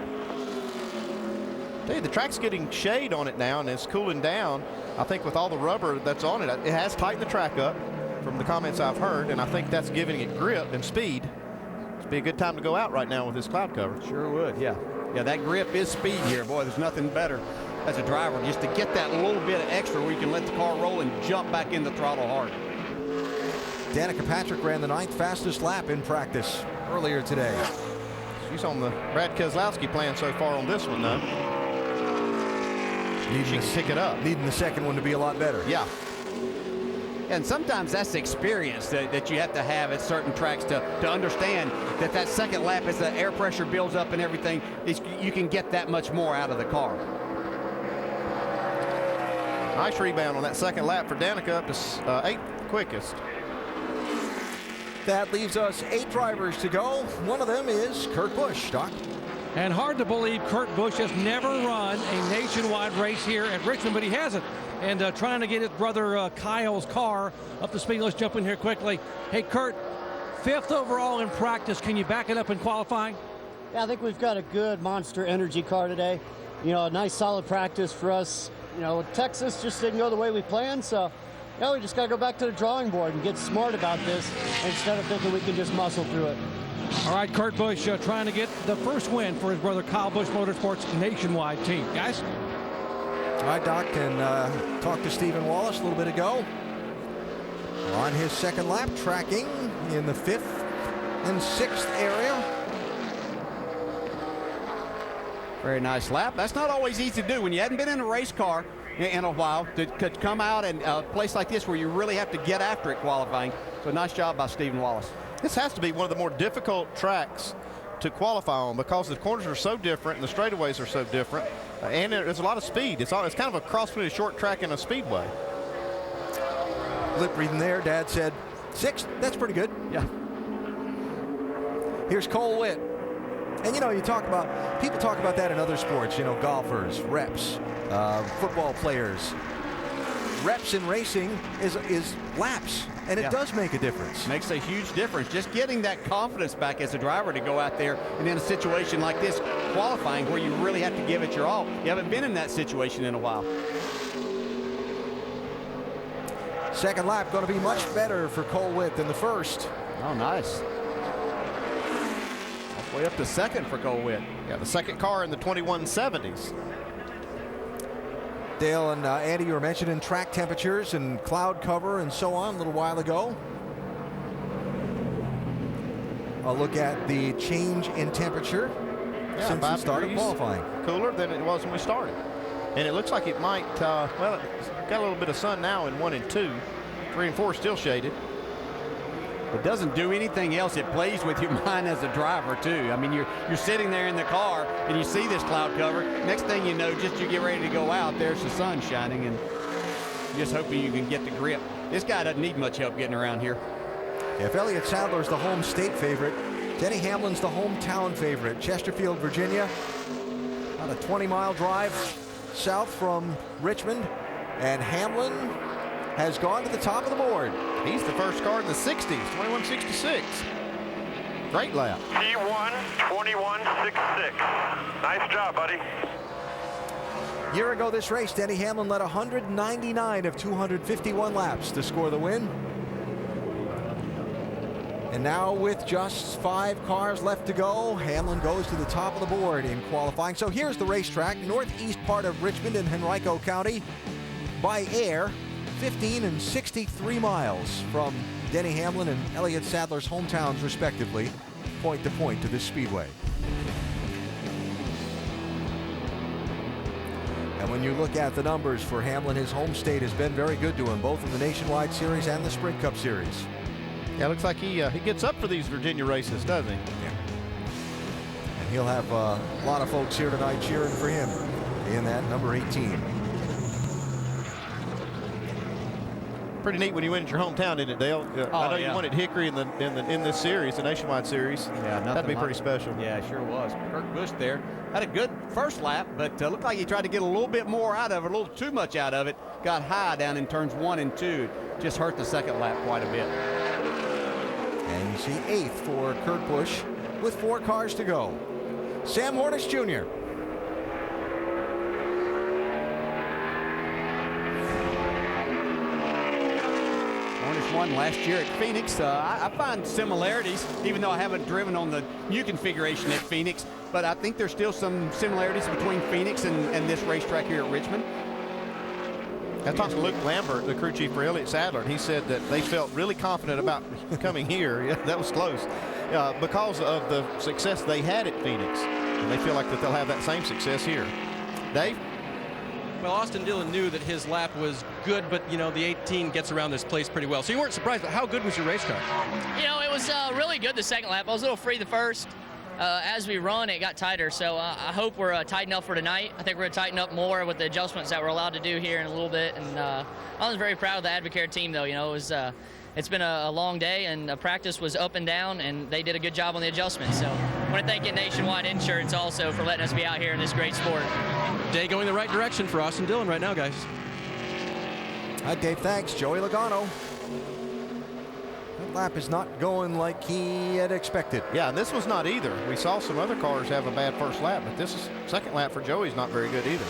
Hey, the track's getting shade on it now, and it's cooling down. I think with all the rubber that's on it, it has tightened the track up from the comments I've heard, and I think that's giving it grip and speed. It'd be a good time to go out right now with this cloud cover. Sure would, yeah. Yeah, that grip is speed here. Boy, there's nothing better as a driver just to get that little bit of extra where you can let the car roll and jump back in the throttle hard. Danica Patrick ran the 9th fastest lap in practice earlier today. She's on the Brad Keselowski plan so far on this one, though. She can pick it up. Needing the second one to be a lot better. Yeah. And sometimes that's the experience that you have to have at certain tracks to understand that second lap, as the air pressure builds up and everything, you can get that much more out of the car. Nice rebound on that second lap for Danica, up to 8th quickest. That leaves us 8 drivers to go. One of them is Kurt Busch, Doc. And hard to believe Kurt Busch has never run a nationwide race here at Richmond, but he hasn't. And trying to get his brother Kyle's car up to speed. Let's jump in here quickly. Hey, Kurt, 5th overall in practice. Can you back it up in qualifying? Yeah, I think we've got a good Monster Energy car today. You know, a nice solid practice for us. You know, Texas just didn't go the way we planned, so yeah, we just got to go back to the drawing board and get smart about this instead of thinking we can just muscle through it. All right, Kurt Busch trying to get the first win for his brother Kyle Busch Motorsports nationwide team. Guys? All right, Doc, and talked to Stephen Wallace a little bit ago. On his second lap, tracking in the 5th and 6th area. Very nice lap. That's not always easy to do when you hadn't been in a race car in a while to come out and a place like this where you really have to get after it qualifying. So nice job by Stephen Wallace. This has to be one of the more difficult tracks to qualify on because the corners are so different and the straightaways are so different, and there's a lot of speed. It's kind of a cross between a short track and a speedway. Lip reading there, Dad said 6th. That's pretty good. Yeah. Here's Cole Witt. And you know, people talk about that in other sports, you know, golfers, reps, football players. Reps in racing is laps, and it does make a difference. Makes a huge difference. Just getting that confidence back as a driver to go out there and in a situation like this, qualifying, where you really have to give it your all. You haven't been in that situation in a while. Second lap going to be much better for Cole Witt than the first. Oh, nice. Way up to 2nd for Cole Witt. Yeah, the second car in the 2170s. Dale and Andy, you were mentioning track temperatures and cloud cover and so on a little while ago. A look at the change in temperature since we started qualifying. Cooler than it was when we started. And it looks like it might, well, it's got a little bit of sun now in 1 and 2. 3 and 4 still shaded. It doesn't do anything else. It plays with your mind as a driver too. I mean, you're sitting there in the car and you see this cloud cover. Next thing you know, just you get ready to go out, there's the sun shining, and just hoping you can get the grip. This guy doesn't need much help getting around here. If Elliott Sadler's the home state favorite, Denny Hamlin's the hometown favorite. Chesterfield, Virginia, about a 20-mile drive south from Richmond, and Hamlin has gone to the top of the board. He's the first car in the 60s, 2166. Great lap. P1 2166. Nice job, buddy. Year ago this race, Denny Hamlin led 199 of 251 laps to score the win. And now with just 5 cars left to go, Hamlin goes to the top of the board in qualifying. So here's the racetrack, northeast part of Richmond in Henrico County. By air, 15 and 63 miles from Denny Hamlin and Elliott Sadler's hometowns, respectively, point to point to this speedway. And when you look at the numbers for Hamlin, his home state has been very good to him, both in the Nationwide Series and the Sprint Cup Series. Yeah, looks like he gets up for these Virginia races, doesn't he? Yeah. And he'll have a lot of folks here tonight cheering for him in that number 18. Pretty neat when you win at your hometown, isn't it, Dale? I know you won at Hickory in this series, the Nationwide Series. Yeah, that'd be pretty special. Yeah, it sure was. Kurt Busch there had a good first lap, but looked like he tried to get a little bit more out of it, a little too much out of it. Got high down in turns 1 and 2. Just hurt the second lap quite a bit. And you see 8th for Kurt Busch with 4 cars to go. Sam Hornish Jr. Won last year at Phoenix. I find similarities, even though I haven't driven on the new configuration at Phoenix, but I think there's still some similarities between Phoenix and this racetrack here at Richmond. I talked to Luke Lambert, the crew chief for Elliott Sadler, and he said that they felt really confident about coming here. Yeah, that was close. Because of the success they had at Phoenix, and they feel like that they'll have that same success here. Dave? Well, Austin Dillon knew that his lap was good, but, you know, the 18 gets around this place pretty well. So you weren't surprised, but how good was your race car? You know, it was really good the second lap. I was a little free the first. As we run, it got tighter. So I hope we're tight enough for tonight. I think we're going to tighten up more with the adjustments that we're allowed to do here in a little bit. And I was very proud of the Advocare team, though. You know, it's been a long day, and practice was up and down, and they did a good job on the adjustments. So I want to thank Nationwide Insurance also for letting us be out here in this great sport. Day going the right direction for Austin Dillon right now, guys. Hi, Dave. Thanks. Joey Logano. That lap is not going like he had expected. Yeah, and this was not either. We saw some other cars have a bad first lap, but this is second lap for Joey's not very good either.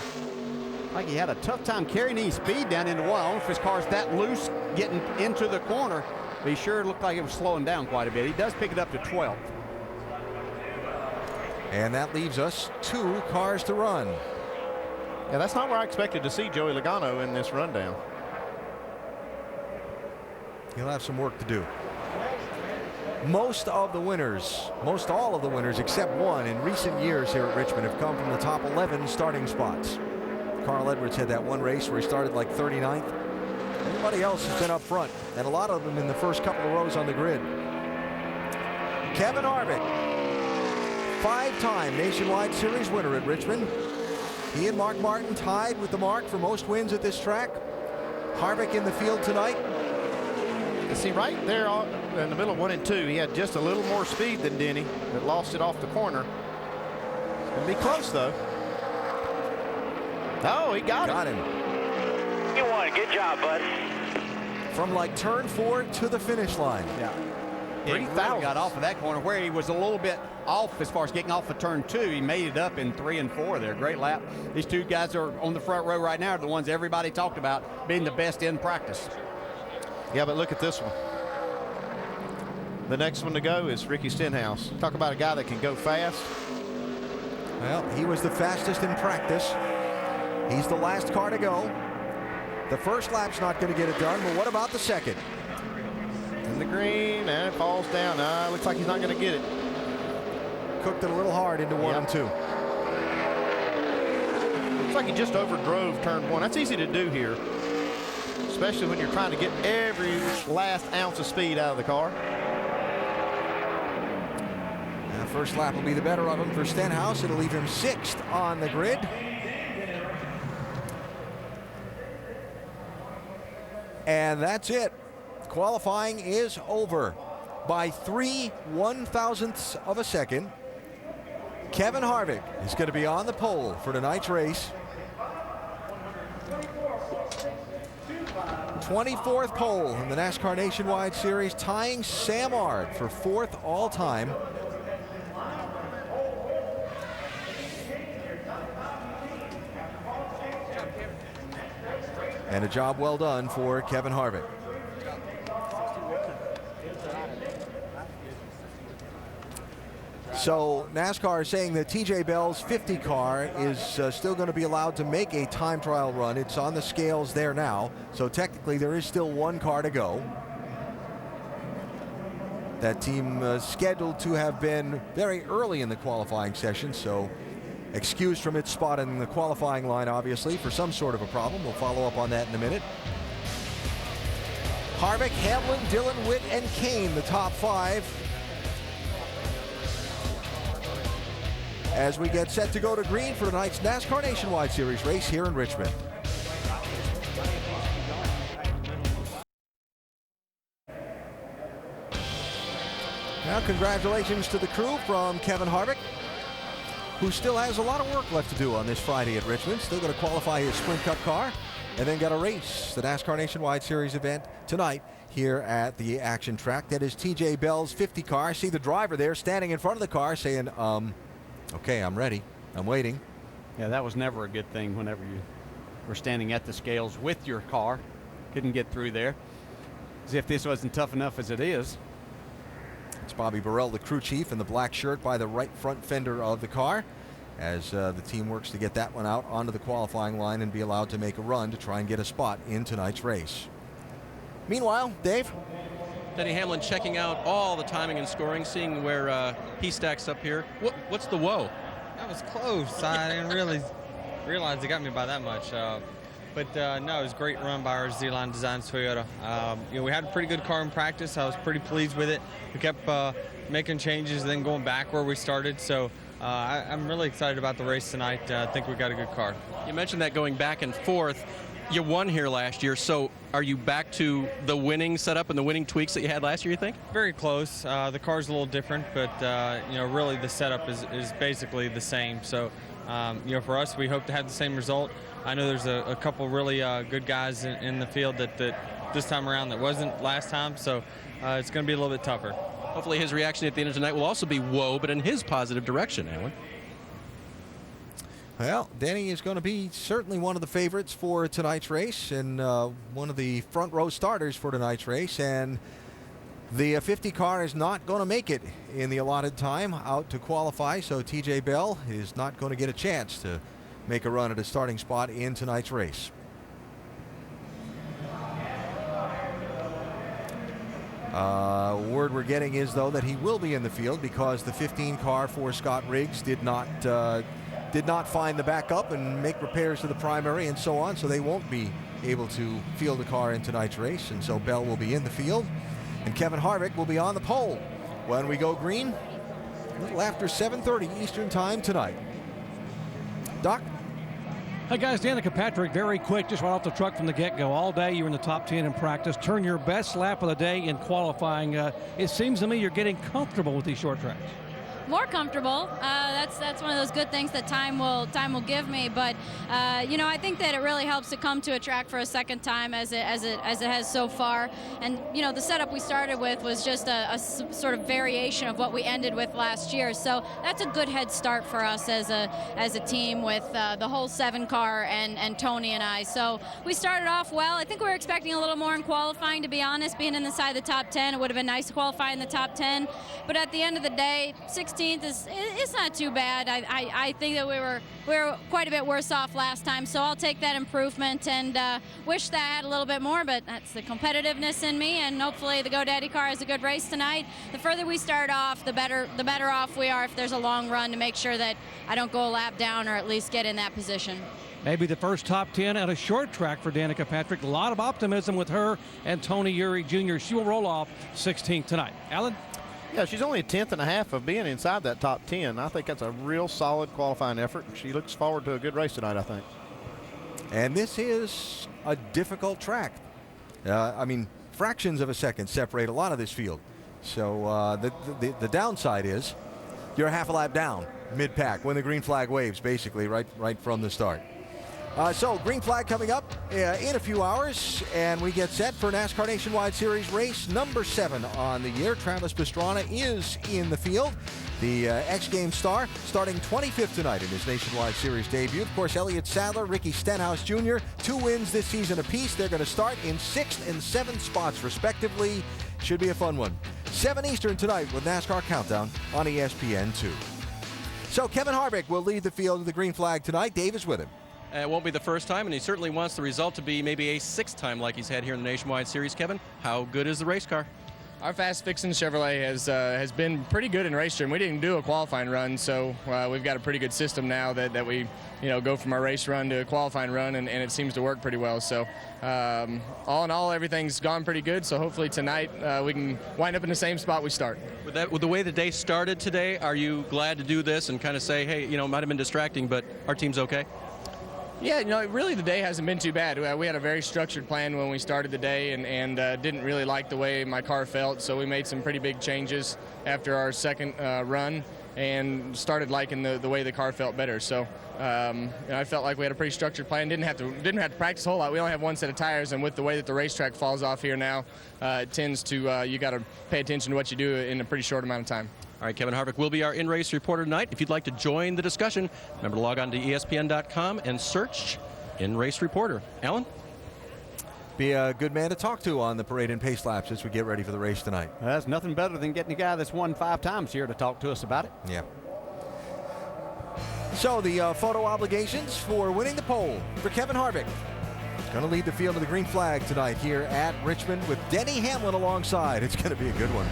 Like he had a tough time carrying any speed down into 1. I don't know if his car's that loose getting into the corner, but he sure looked like it was slowing down quite a bit. He does pick it up to 12th. And that leaves us 2 cars to run. Yeah, that's not where I expected to see Joey Logano in this rundown. He'll have some work to do. Most all of the winners except one in recent years here at Richmond have come from the top 11 starting spots. Carl Edwards had that one race where he started like 39th. Everybody else has been up front, and a lot of them in the first couple of rows on the grid. Kevin Harvick, 5-time Nationwide Series winner at Richmond. He and Mark Martin tied with the mark for most wins at this track. Harvick in the field tonight. You see right there in the middle of 1 and 2, he had just a little more speed than Denny, but lost it off the corner. It's going to be close, though. Oh, he got him. You won. Good job, bud. From like turn 4 to the finish line. Yeah. He really got off of that corner where he was a little bit off as far as getting off of turn 2. He made it up in 3 and 4 there. Great lap. These 2 guys are on the front row right now are the ones everybody talked about being the best in practice. Yeah, but look at this one. The next one to go is Ricky Stenhouse. Talk about a guy that can go fast. Well, he was the fastest in practice. He's the last car to go. The first lap's not going to get it done, but what about the second? In the green, and it falls down. Looks like he's not going to get it. Cooked it a little hard into 1 and 2. Looks like he just overdrove turn 1. That's easy to do here, especially when you're trying to get every last ounce of speed out of the car. Now, first lap will be the better of him for Stenhouse. It'll leave him 6th on the grid. And that's it. Qualifying is over by 3 1/1000ths of a second. Kevin Harvick is going to be on the pole for tonight's race. 24th pole in the NASCAR Nationwide Series, tying Sam Ard for 4th all-time. And a job well done for Kevin Harvick. So NASCAR is saying that TJ Bell's 50 car is still going to be allowed to make a time trial run. It's on the scales there now. So technically there is still one car to go. That team scheduled to have been very early in the qualifying session, so excused from its spot in the qualifying line, obviously, for some sort of a problem. We'll follow up on that in a minute. Harvick, Hamlin, Dillon, Witt, and Kane, the top 5. As we get set to go to green for tonight's NASCAR Nationwide Series race here in Richmond. Now, congratulations to the crew from Kevin Harvick, who still has a lot of work left to do on this Friday at Richmond. Still going to qualify his Sprint Cup car and then got to race the NASCAR Nationwide Series event tonight here at the action track. That is TJ Bell's 50 car. I see the driver there standing in front of the car saying, okay, I'm ready. I'm waiting. Yeah, that was never a good thing whenever you were standing at the scales with your car. Couldn't get through there. As if this wasn't tough enough as it is. It's Bobby Burrell, the crew chief, in the black shirt by the right front fender of the car, as the team works to get that one out onto the qualifying line and be allowed to make a run to try and get a spot in tonight's race. Meanwhile, Dave? Denny Hamlin checking out all the timing and scoring, seeing where he stacks up here. What's the whoa? That was close. I didn't really realize it got me by that much. But no, it was a great run by our Z-Line Designs Toyota. We had a pretty good car in practice. I was pretty pleased with it. We kept making changes, then going back where we started. So I'm really excited about the race tonight. I think we got a good car. You mentioned that going back and forth. You won here last year, so are you back to the winning setup and the winning tweaks that you had last year, you think? Very close. The car's a little different, but really the setup is basically the same. So for us, we hope to have the same result. I know there's a couple really good guys in the field that this time around that wasn't last time, so it's going to be a little bit tougher. Hopefully his reaction at the end of tonight will also be whoa, but in his positive direction, Alan. Well, Denny is going to be certainly one of the favorites for tonight's race and one of the front row starters for tonight's race. And the 50 car is not going to make it in the allotted time out to qualify, so TJ Bell is not going to get a chance to make a run at a starting spot in tonight's race. Word we're getting is, though, that he will be in the field because the 15 car for Scott Riggs did not find the backup and make repairs to the primary and so on, so they won't be able to field a car in tonight's race, and so Bell will be in the field, and Kevin Harvick will be on the pole when we go green a little after 7:30 Eastern time tonight. Doc? Hey guys, Danica Patrick, very quick, just right off the truck from the get-go. All day you're in the top 10 in practice. Turn your best lap of the day in qualifying. It seems to me you're getting comfortable with these short tracks. More comfortable. That's one of those good things that time will give me. But I think that it really helps to come to a track for a second time as it has so far. And the setup we started with was just a sort of variation of what we ended with last year. So that's a good head start for us as a team with the whole 7 car and Tony and I. So we started off well. I think we were expecting a little more in qualifying, to be honest. Being in the side of the top 10, it would have been nice to qualify in the top 10. But at the end of the day, 16th it's not too bad. I think that we were quite a bit worse off last time, so I'll take that improvement and wish that I had a little bit more, but that's the competitiveness in me, and hopefully the GoDaddy car has a good race tonight. The further we start off, the better off we are if there's a long run, to make sure that I don't go a lap down or at least get in that position. Maybe the first top 10 at a short track for Danica Patrick. A lot of optimism with her and Tony Eury Jr. She will roll off 16th tonight. Alan? Yeah, she's only a 10th and a half of being inside that top 10. I think that's a real solid qualifying effort. She looks forward to a good race tonight, I think. And this is a difficult track. Fractions of a second separate a lot of this field. So the downside is you're a half a lap down mid-pack when the green flag waves, basically, right from the start. So green flag coming up in a few hours, and we get set for NASCAR Nationwide Series race number 7 on the year. Travis Pastrana is in the field, the X Games star, starting 25th tonight in his Nationwide Series debut. Of course, Elliott Sadler, Ricky Stenhouse Jr., 2 wins this season apiece. They're going to start in 6th and 7th spots, respectively. Should be a fun one. 7 Eastern tonight with NASCAR Countdown on ESPN2. So Kevin Harvick will lead the field of the green flag tonight. Dave is with him. It won't be the first time, and he certainly wants the result to be maybe a 6th time like he's had here in the Nationwide Series. Kevin, how good is the race car? Our fast fixing Chevrolet has been pretty good in race trim. We didn't do a qualifying run, so we've got a pretty good system now that we go from our race run to a qualifying run, and it seems to work pretty well. So all in all, everything's gone pretty good. So hopefully tonight we can wind up in the same spot we start. With the way the day started today, are you glad to do this and kind of say, hey, it might have been distracting, but our team's okay? Yeah, really the day hasn't been too bad. We had a very structured plan when we started the day and didn't really like the way my car felt, so we made some pretty big changes after our second run and started liking the way the car felt better. So I felt like we had a pretty structured plan. Didn't have to practice a whole lot. We only have one set of tires, and with the way that the racetrack falls off here now, it tends to you got to pay attention to what you do in a pretty short amount of time. All right, Kevin Harvick will be our in-race reporter tonight. If you'd like to join the discussion, remember to log on to ESPN.com and search in-race reporter. Alan? Be a good man to talk to on the parade and pace laps as we get ready for the race tonight. That's nothing better than getting a guy that's won 5 times here to talk to us about it. Yeah. So the photo obligations for winning the pole for Kevin Harvick. Going to lead the field of the green flag tonight here at Richmond with Denny Hamlin alongside. It's going to be a good one.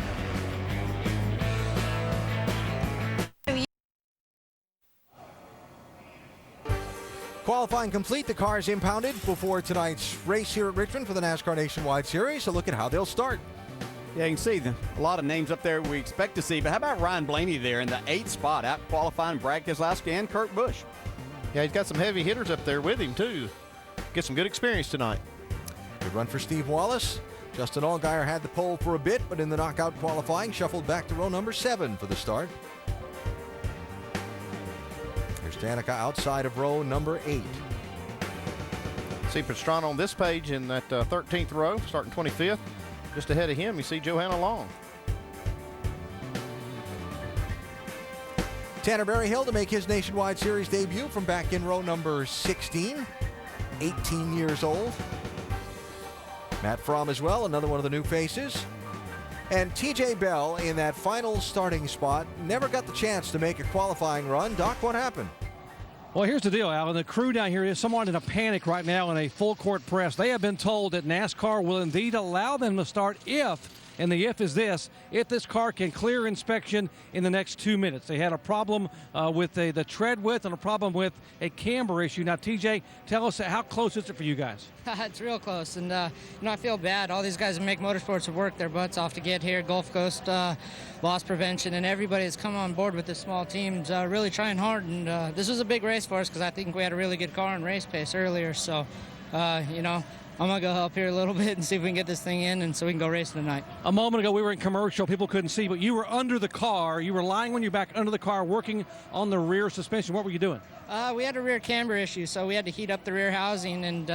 Qualifying complete, the cars impounded before tonight's race here at Richmond for the NASCAR Nationwide Series. So look at how they'll start. Yeah, you can see a lot of names up there we expect to see. But how about Ryan Blaney there in the 8th spot, out qualifying Brad Keselowski and Kurt Busch? Yeah, he's got some heavy hitters up there with him, too. Get some good experience tonight. Good run for Steve Wallace. Justin Allgaier had the pole for a bit, but in the knockout qualifying, shuffled back to row number 7 for the start. Here's Danica outside of row number 8. See Pastrana on this page in that 13th row, starting 25th. Just ahead of him, you see Johanna Long. Tanner Berryhill to make his Nationwide Series debut from back in row number 16. 18 years old. Matt Fromm as well, another one of the new faces. And TJ Bell in that final starting spot never got the chance to make a qualifying run. Doc, what happened? Well, here's the deal, Alan. The crew down here is somewhat in a panic right now in a full court press. They have been told that NASCAR will indeed allow them to start if, and the if is this, if this car can clear inspection in the next 2 minutes. They had a problem with the tread width and a problem with a camber issue. Now, TJ, tell us how close is it for you guys? It's real close, and I feel bad. All these guys that make motorsports have worked their butts off to get here. Gulf Coast loss prevention, and everybody that's come on board with this small team's really trying hard. And this was a big race for us because I think we had a really good car and race pace earlier. So, I'm going to go help here a little bit and see if we can get this thing in and so we can go racing tonight. A moment ago, we were in commercial. People couldn't see, but you were under the car. You were lying on your back under the car, working on the rear suspension. What were you doing? We had a rear camber issue, so we had to heat up the rear housing and,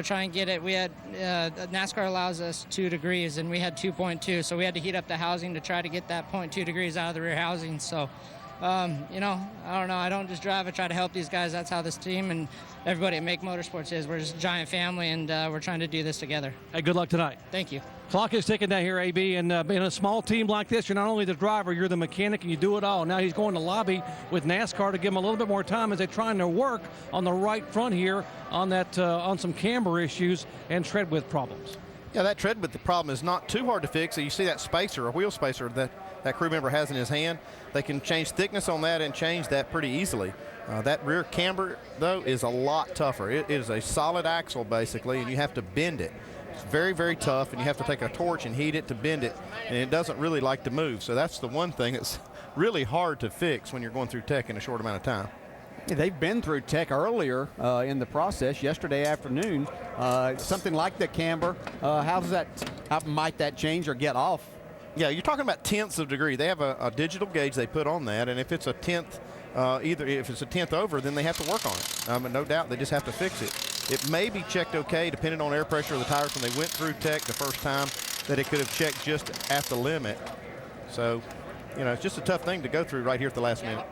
try and get it. We had, NASCAR allows us 2 degrees, and we had 2.2, so we had to heat up the housing to try to get that 0.2 degrees out of the rear housing. So, I don't know. I don't just drive. I try to help these guys. That's how this team and everybody at Make Motorsports is. We're just a giant family, and we're trying to do this together. Hey, good luck tonight. Thank you. Clock is ticking down here, AB, and in a small team like this, you're not only the driver, you're the mechanic, and you do it all. Now he's going to lobby with NASCAR to give him a little bit more time as they're trying to work on the right front here on that on some camber issues and tread width problems. Yeah, that tread width problem is not too hard to fix. You see that spacer, a wheel spacer that crew member has in his hand. They can change thickness on that and change that pretty easily. That rear camber, though, is a lot tougher. It is a solid axle, basically, and you have to bend it. It's very, very tough, and you have to take a torch and heat it to bend it, and it doesn't really like to move. So that's the one thing that's really hard to fix when you're going through tech in a short amount of time. Yeah, they've been through tech earlier in the process yesterday afternoon. Something like the camber. How might that change or get off? Yeah, you're talking about tenths of degree. They have a digital gauge they put on that, and if it's a tenth, if it's a tenth over, then they have to work on it. No doubt, they just have to fix it. It may be checked okay, depending on air pressure of the tires when they went through tech the first time, that it could have checked just at the limit. So, it's just a tough thing to go through right here at the last minute.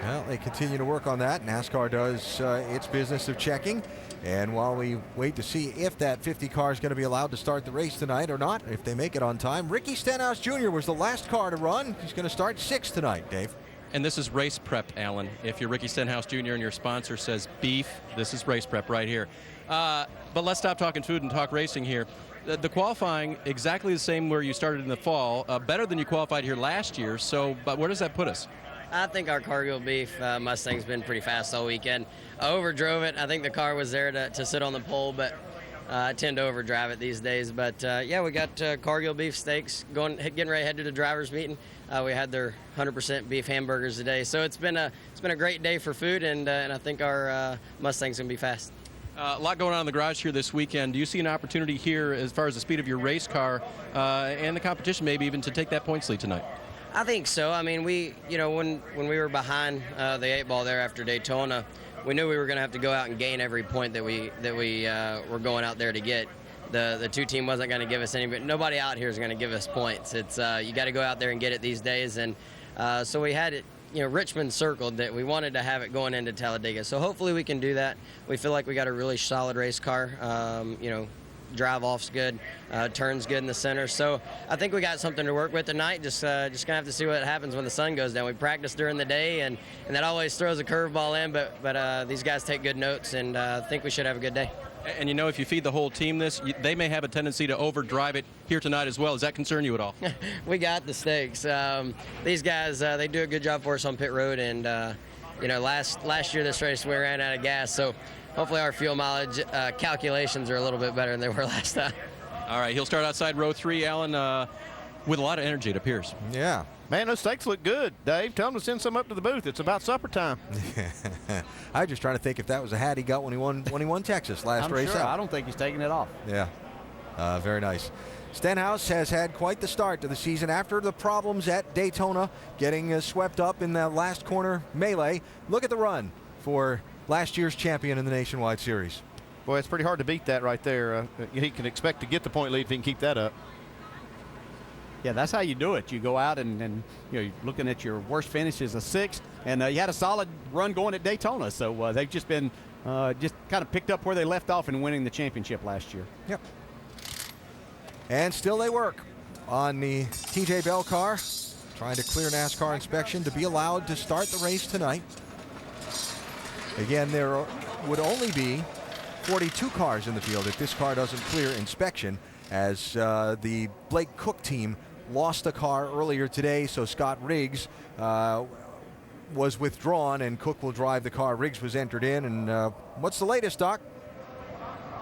Well, Well, they continue to work on that. NASCAR does its business of checking. And while we wait to see if that 50 car is going to be allowed to start the race tonight or not, if they make it on time, Ricky Stenhouse Jr. was the last car to run. He's going to start 6th tonight, Dave. And this is race prep, Alan. If you're Ricky Stenhouse Jr. and your sponsor says beef, this is race prep right here. But let's stop talking food and talk racing here. The qualifying, exactly the same where you started in the fall, better than you qualified here last year. So, but where does that put us? I think our Cargill Beef Mustang's been pretty fast all weekend. I overdrove it. I think the car was there to sit on the pole, but I tend to overdrive it these days. But yeah, we got Cargill Beef steaks getting ready to head to the drivers' meeting. We had their 100% beef hamburgers today, so it's been a great day for food, and I think our Mustang's gonna be fast. A lot going on in the garage here this weekend. Do you see an opportunity here as far as the speed of your race car and the competition, maybe even to take that points lead tonight? I think so. I mean, when we were behind the 8 ball there after Daytona, we knew we were going to have to go out and gain every point that we were going out there to get. The 2 team wasn't going to give us any, but nobody out here is going to give us points. It's you got to go out there and get it these days, and so we had it. Richmond circled that we wanted to have it going into Talladega. So hopefully we can do that. We feel like we got a really solid race car. Drive off's good, turns good in the center. So I think we got something to work with tonight. Just gonna have to see what happens when the sun goes down. We practice during the day, and that always throws a curveball in. But these guys take good notes, and I think we should have a good day. And if you feed the whole team this, they may have a tendency to overdrive it here tonight as well. Does that concern you at all? We got the steaks. These guys, they do a good job for us on pit road, and last year this race we ran out of gas, so hopefully our fuel mileage calculations are a little bit better than they were last time. All right, he'll start outside row 3, Alan, with a lot of energy, it appears. Yeah. Man, those steaks look good, Dave. Tell them to send some up to the booth. It's about supper time. I was just trying to think if that was a hat he got when he won Texas last race sure. out. I don't think he's taking it off. Yeah, very nice. Stenhouse has had quite the start to the season after the problems at Daytona, getting swept up in the last corner melee. Look at the run for last year's champion in the Nationwide Series. Boy, it's pretty hard to beat that right there. He can expect to get the point lead if he can keep that up. Yeah, that's how you do it. You go out and you're looking at your worst finishes, a 6th, and you had a solid run going at Daytona. So they've just been just kind of picked up where they left off in winning the championship last year. Yep. And still they work on the TJ Bell car, trying to clear NASCAR inspection to be allowed to start the race tonight. Again, there would only be 42 cars in the field if this car doesn't clear inspection, as the Blake Cook team lost a car earlier today, so Scott Riggs was withdrawn and Cook will drive the car. Riggs was entered in, and what's the latest, Doc?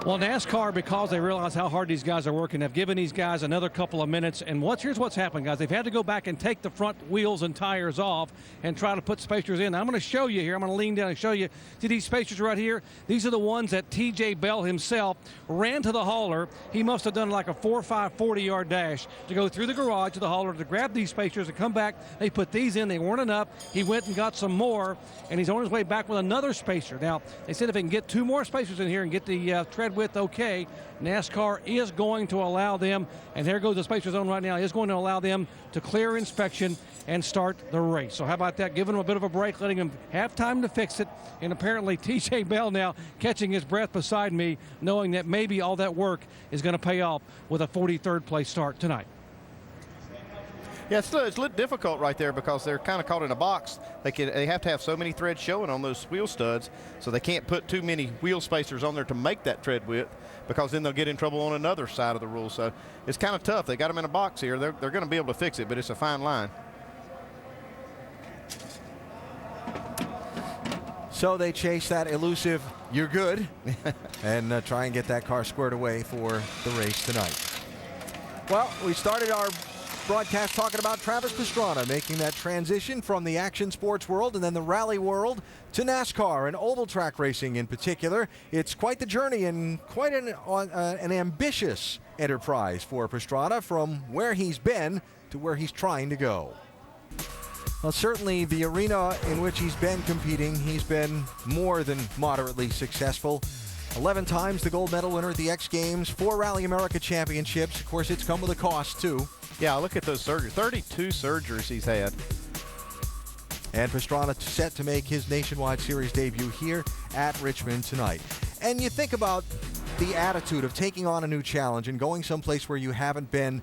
Well, NASCAR, because they realize how hard these guys are working, have given these guys another couple of minutes. And here's what's happened, guys. They've had to go back and take the front wheels and tires off and try to put spacers in. I'm going to show you here. I'm going to lean down and show you. See these spacers right here? These are the ones that TJ Bell himself ran to the hauler. He must have done like a 4 or 5 40-yard dash to go through the garage to the hauler to grab these spacers and come back. They put these in. They weren't enough. He went and got some more, and he's on his way back with another spacer. Now, they said if they can get 2 more spacers in here and get the tread width okay, NASCAR is going to allow them, and there goes the spacer zone right now, is going to allow them to clear inspection and start the race. So how about that? Giving them a bit of a break, letting them have time to fix it. And apparently TJ Bell now catching his breath beside me, knowing that maybe all that work is going to pay off with a 43rd place start tonight. Yeah, it's a little difficult right there because they're kind of caught in a box. They have to have so many threads showing on those wheel studs, so they can't put too many wheel spacers on there to make that tread width, because then they'll get in trouble on another side of the rule. So it's kind of tough. They got them in a box here. They're going to be able to fix it, but it's a fine line. So they chase that elusive "you're good" and try and get that car squared away for the race tonight. Well, we started our broadcast talking about Travis Pastrana making that transition from the action sports world and then the rally world to NASCAR and oval track racing in particular. It's quite the journey and quite an ambitious enterprise for Pastrana, from where he's been to where he's trying to go. Well, certainly the arena in which he's been competing, he's been more than moderately successful. 11 times the gold medal winner at the X Games, 4 Rally America championships. Of course, it's come with a cost too. Yeah, look at those surgeries. 32 surgeries he's had. And Pastrana set to make his Nationwide Series debut here at Richmond tonight. And you think about the attitude of taking on a new challenge and going someplace where you haven't been.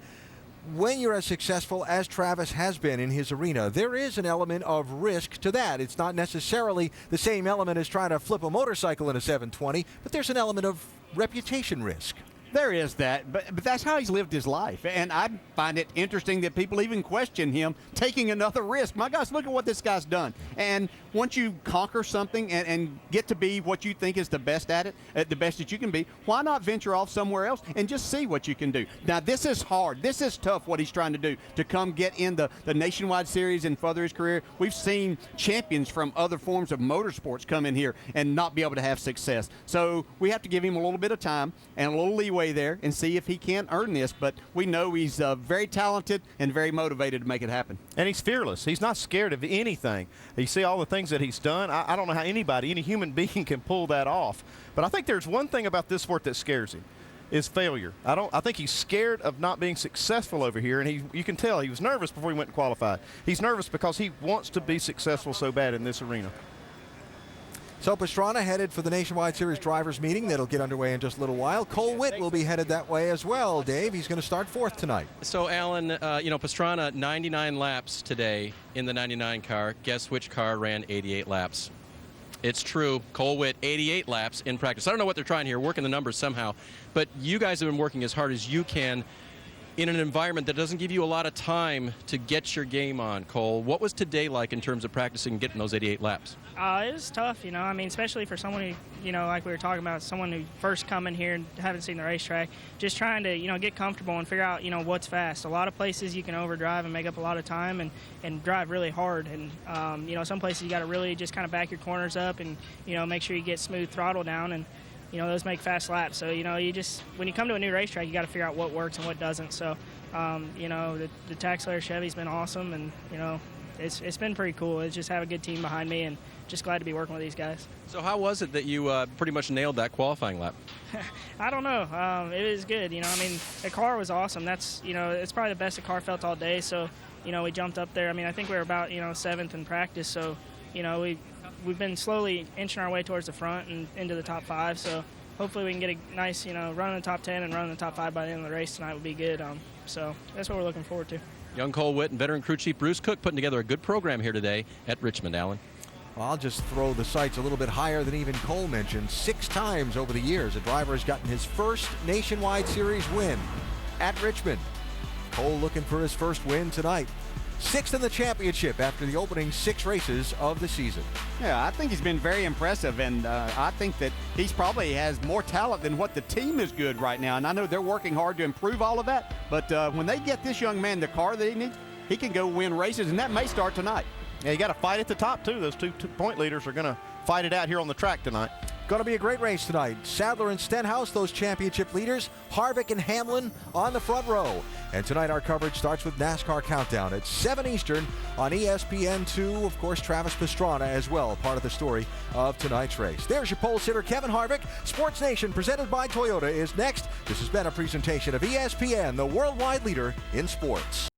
When you're as successful as Travis has been in his arena, there is an element of risk to that. It's not necessarily the same element as trying to flip a motorcycle in a 720, but there's an element of reputation risk. There is that, but that's how he's lived his life. And I find it interesting that people even question him taking another risk. My gosh, look at what this guy's done. And once you conquer something and get to be what you think is the best at it, the best that you can be, why not venture off somewhere else and just see what you can do? Now, this is hard. This is tough, what he's trying to do, to come get in the Nationwide Series and further his career. We've seen champions from other forms of motorsports come in here and not be able to have success. So we have to give him a little bit of time and a little leeway there and see if he can earn this, but we know he's very talented and very motivated to make it happen. And he's fearless. He's not scared of anything. You see all the things that he's done. I don't know how any human being can pull that off. But I think there's one thing about this sport that scares him, is failure. I think he's scared of not being successful over here, and you can tell he was nervous before he went and qualified. He's nervous because he wants to be successful so bad in this arena. So Pastrana headed for the Nationwide Series drivers meeting that'll get underway in just a little while. Cole Witt will be headed that way as well, Dave. He's going to start fourth tonight. So, Alan, Pastrana, 99 laps today in the 99 car. Guess which car ran 88 laps? It's true. Cole Witt, 88 laps in practice. I don't know what they're trying here, working the numbers somehow. But you guys have been working as hard as you can in an environment that doesn't give you a lot of time to get your game on, Cole. What was today like in terms of practicing and getting those 88 laps? It was tough, I mean, especially for someone who, like we were talking about, someone who first come in here and haven't seen the racetrack, just trying to, get comfortable and figure out, what's fast. A lot of places you can overdrive and make up a lot of time and drive really hard. And, some places you got to really just kind of back your corners up and, make sure you get smooth throttle down and, those make fast laps. So, you just, when you come to a new racetrack, you got to figure out what works and what doesn't. So, the Tax Slayer Chevy's been awesome and, it's been pretty cool. It's just have a good team behind me and just glad to be working with these guys. So how was it that you pretty much nailed that qualifying lap? I don't know. It was good. I mean, the car was awesome. That's, it's probably the best the car felt all day. So, we jumped up there. I mean, I think we were about, 7th in practice. So, we've been slowly inching our way towards the front and into the top 5. So hopefully we can get a nice, run in the top 10 and run in the top 5 by the end of the race tonight would be good. So that's what we're looking forward to. Young Cole Witt and veteran crew chief Bruce Cook putting together a good program here today at Richmond, Alan. Well, I'll just throw the sights a little bit higher than even Cole mentioned. 6 times over the years, a driver has gotten his first Nationwide Series win at Richmond. Cole looking for his first win tonight. 6th in the championship after the opening 6 races of the season. Yeah, I think he's been very impressive, and I think that he's probably has more talent than what the team is good right now. And I know they're working hard to improve all of that, but when they get this young man the car that he needs, he can go win races, and that may start tonight. Yeah, you got to fight at the top, too. Those two point leaders are going to fight it out here on the track tonight. Going to be a great race tonight. Sadler and Stenhouse, those championship leaders. Harvick and Hamlin on the front row. And tonight our coverage starts with NASCAR Countdown at 7 Eastern on ESPN2. Of course, Travis Pastrana as well, part of the story of tonight's race. There's your pole sitter, Kevin Harvick. Sports Nation, presented by Toyota, is next. This has been a presentation of ESPN, the worldwide leader in sports.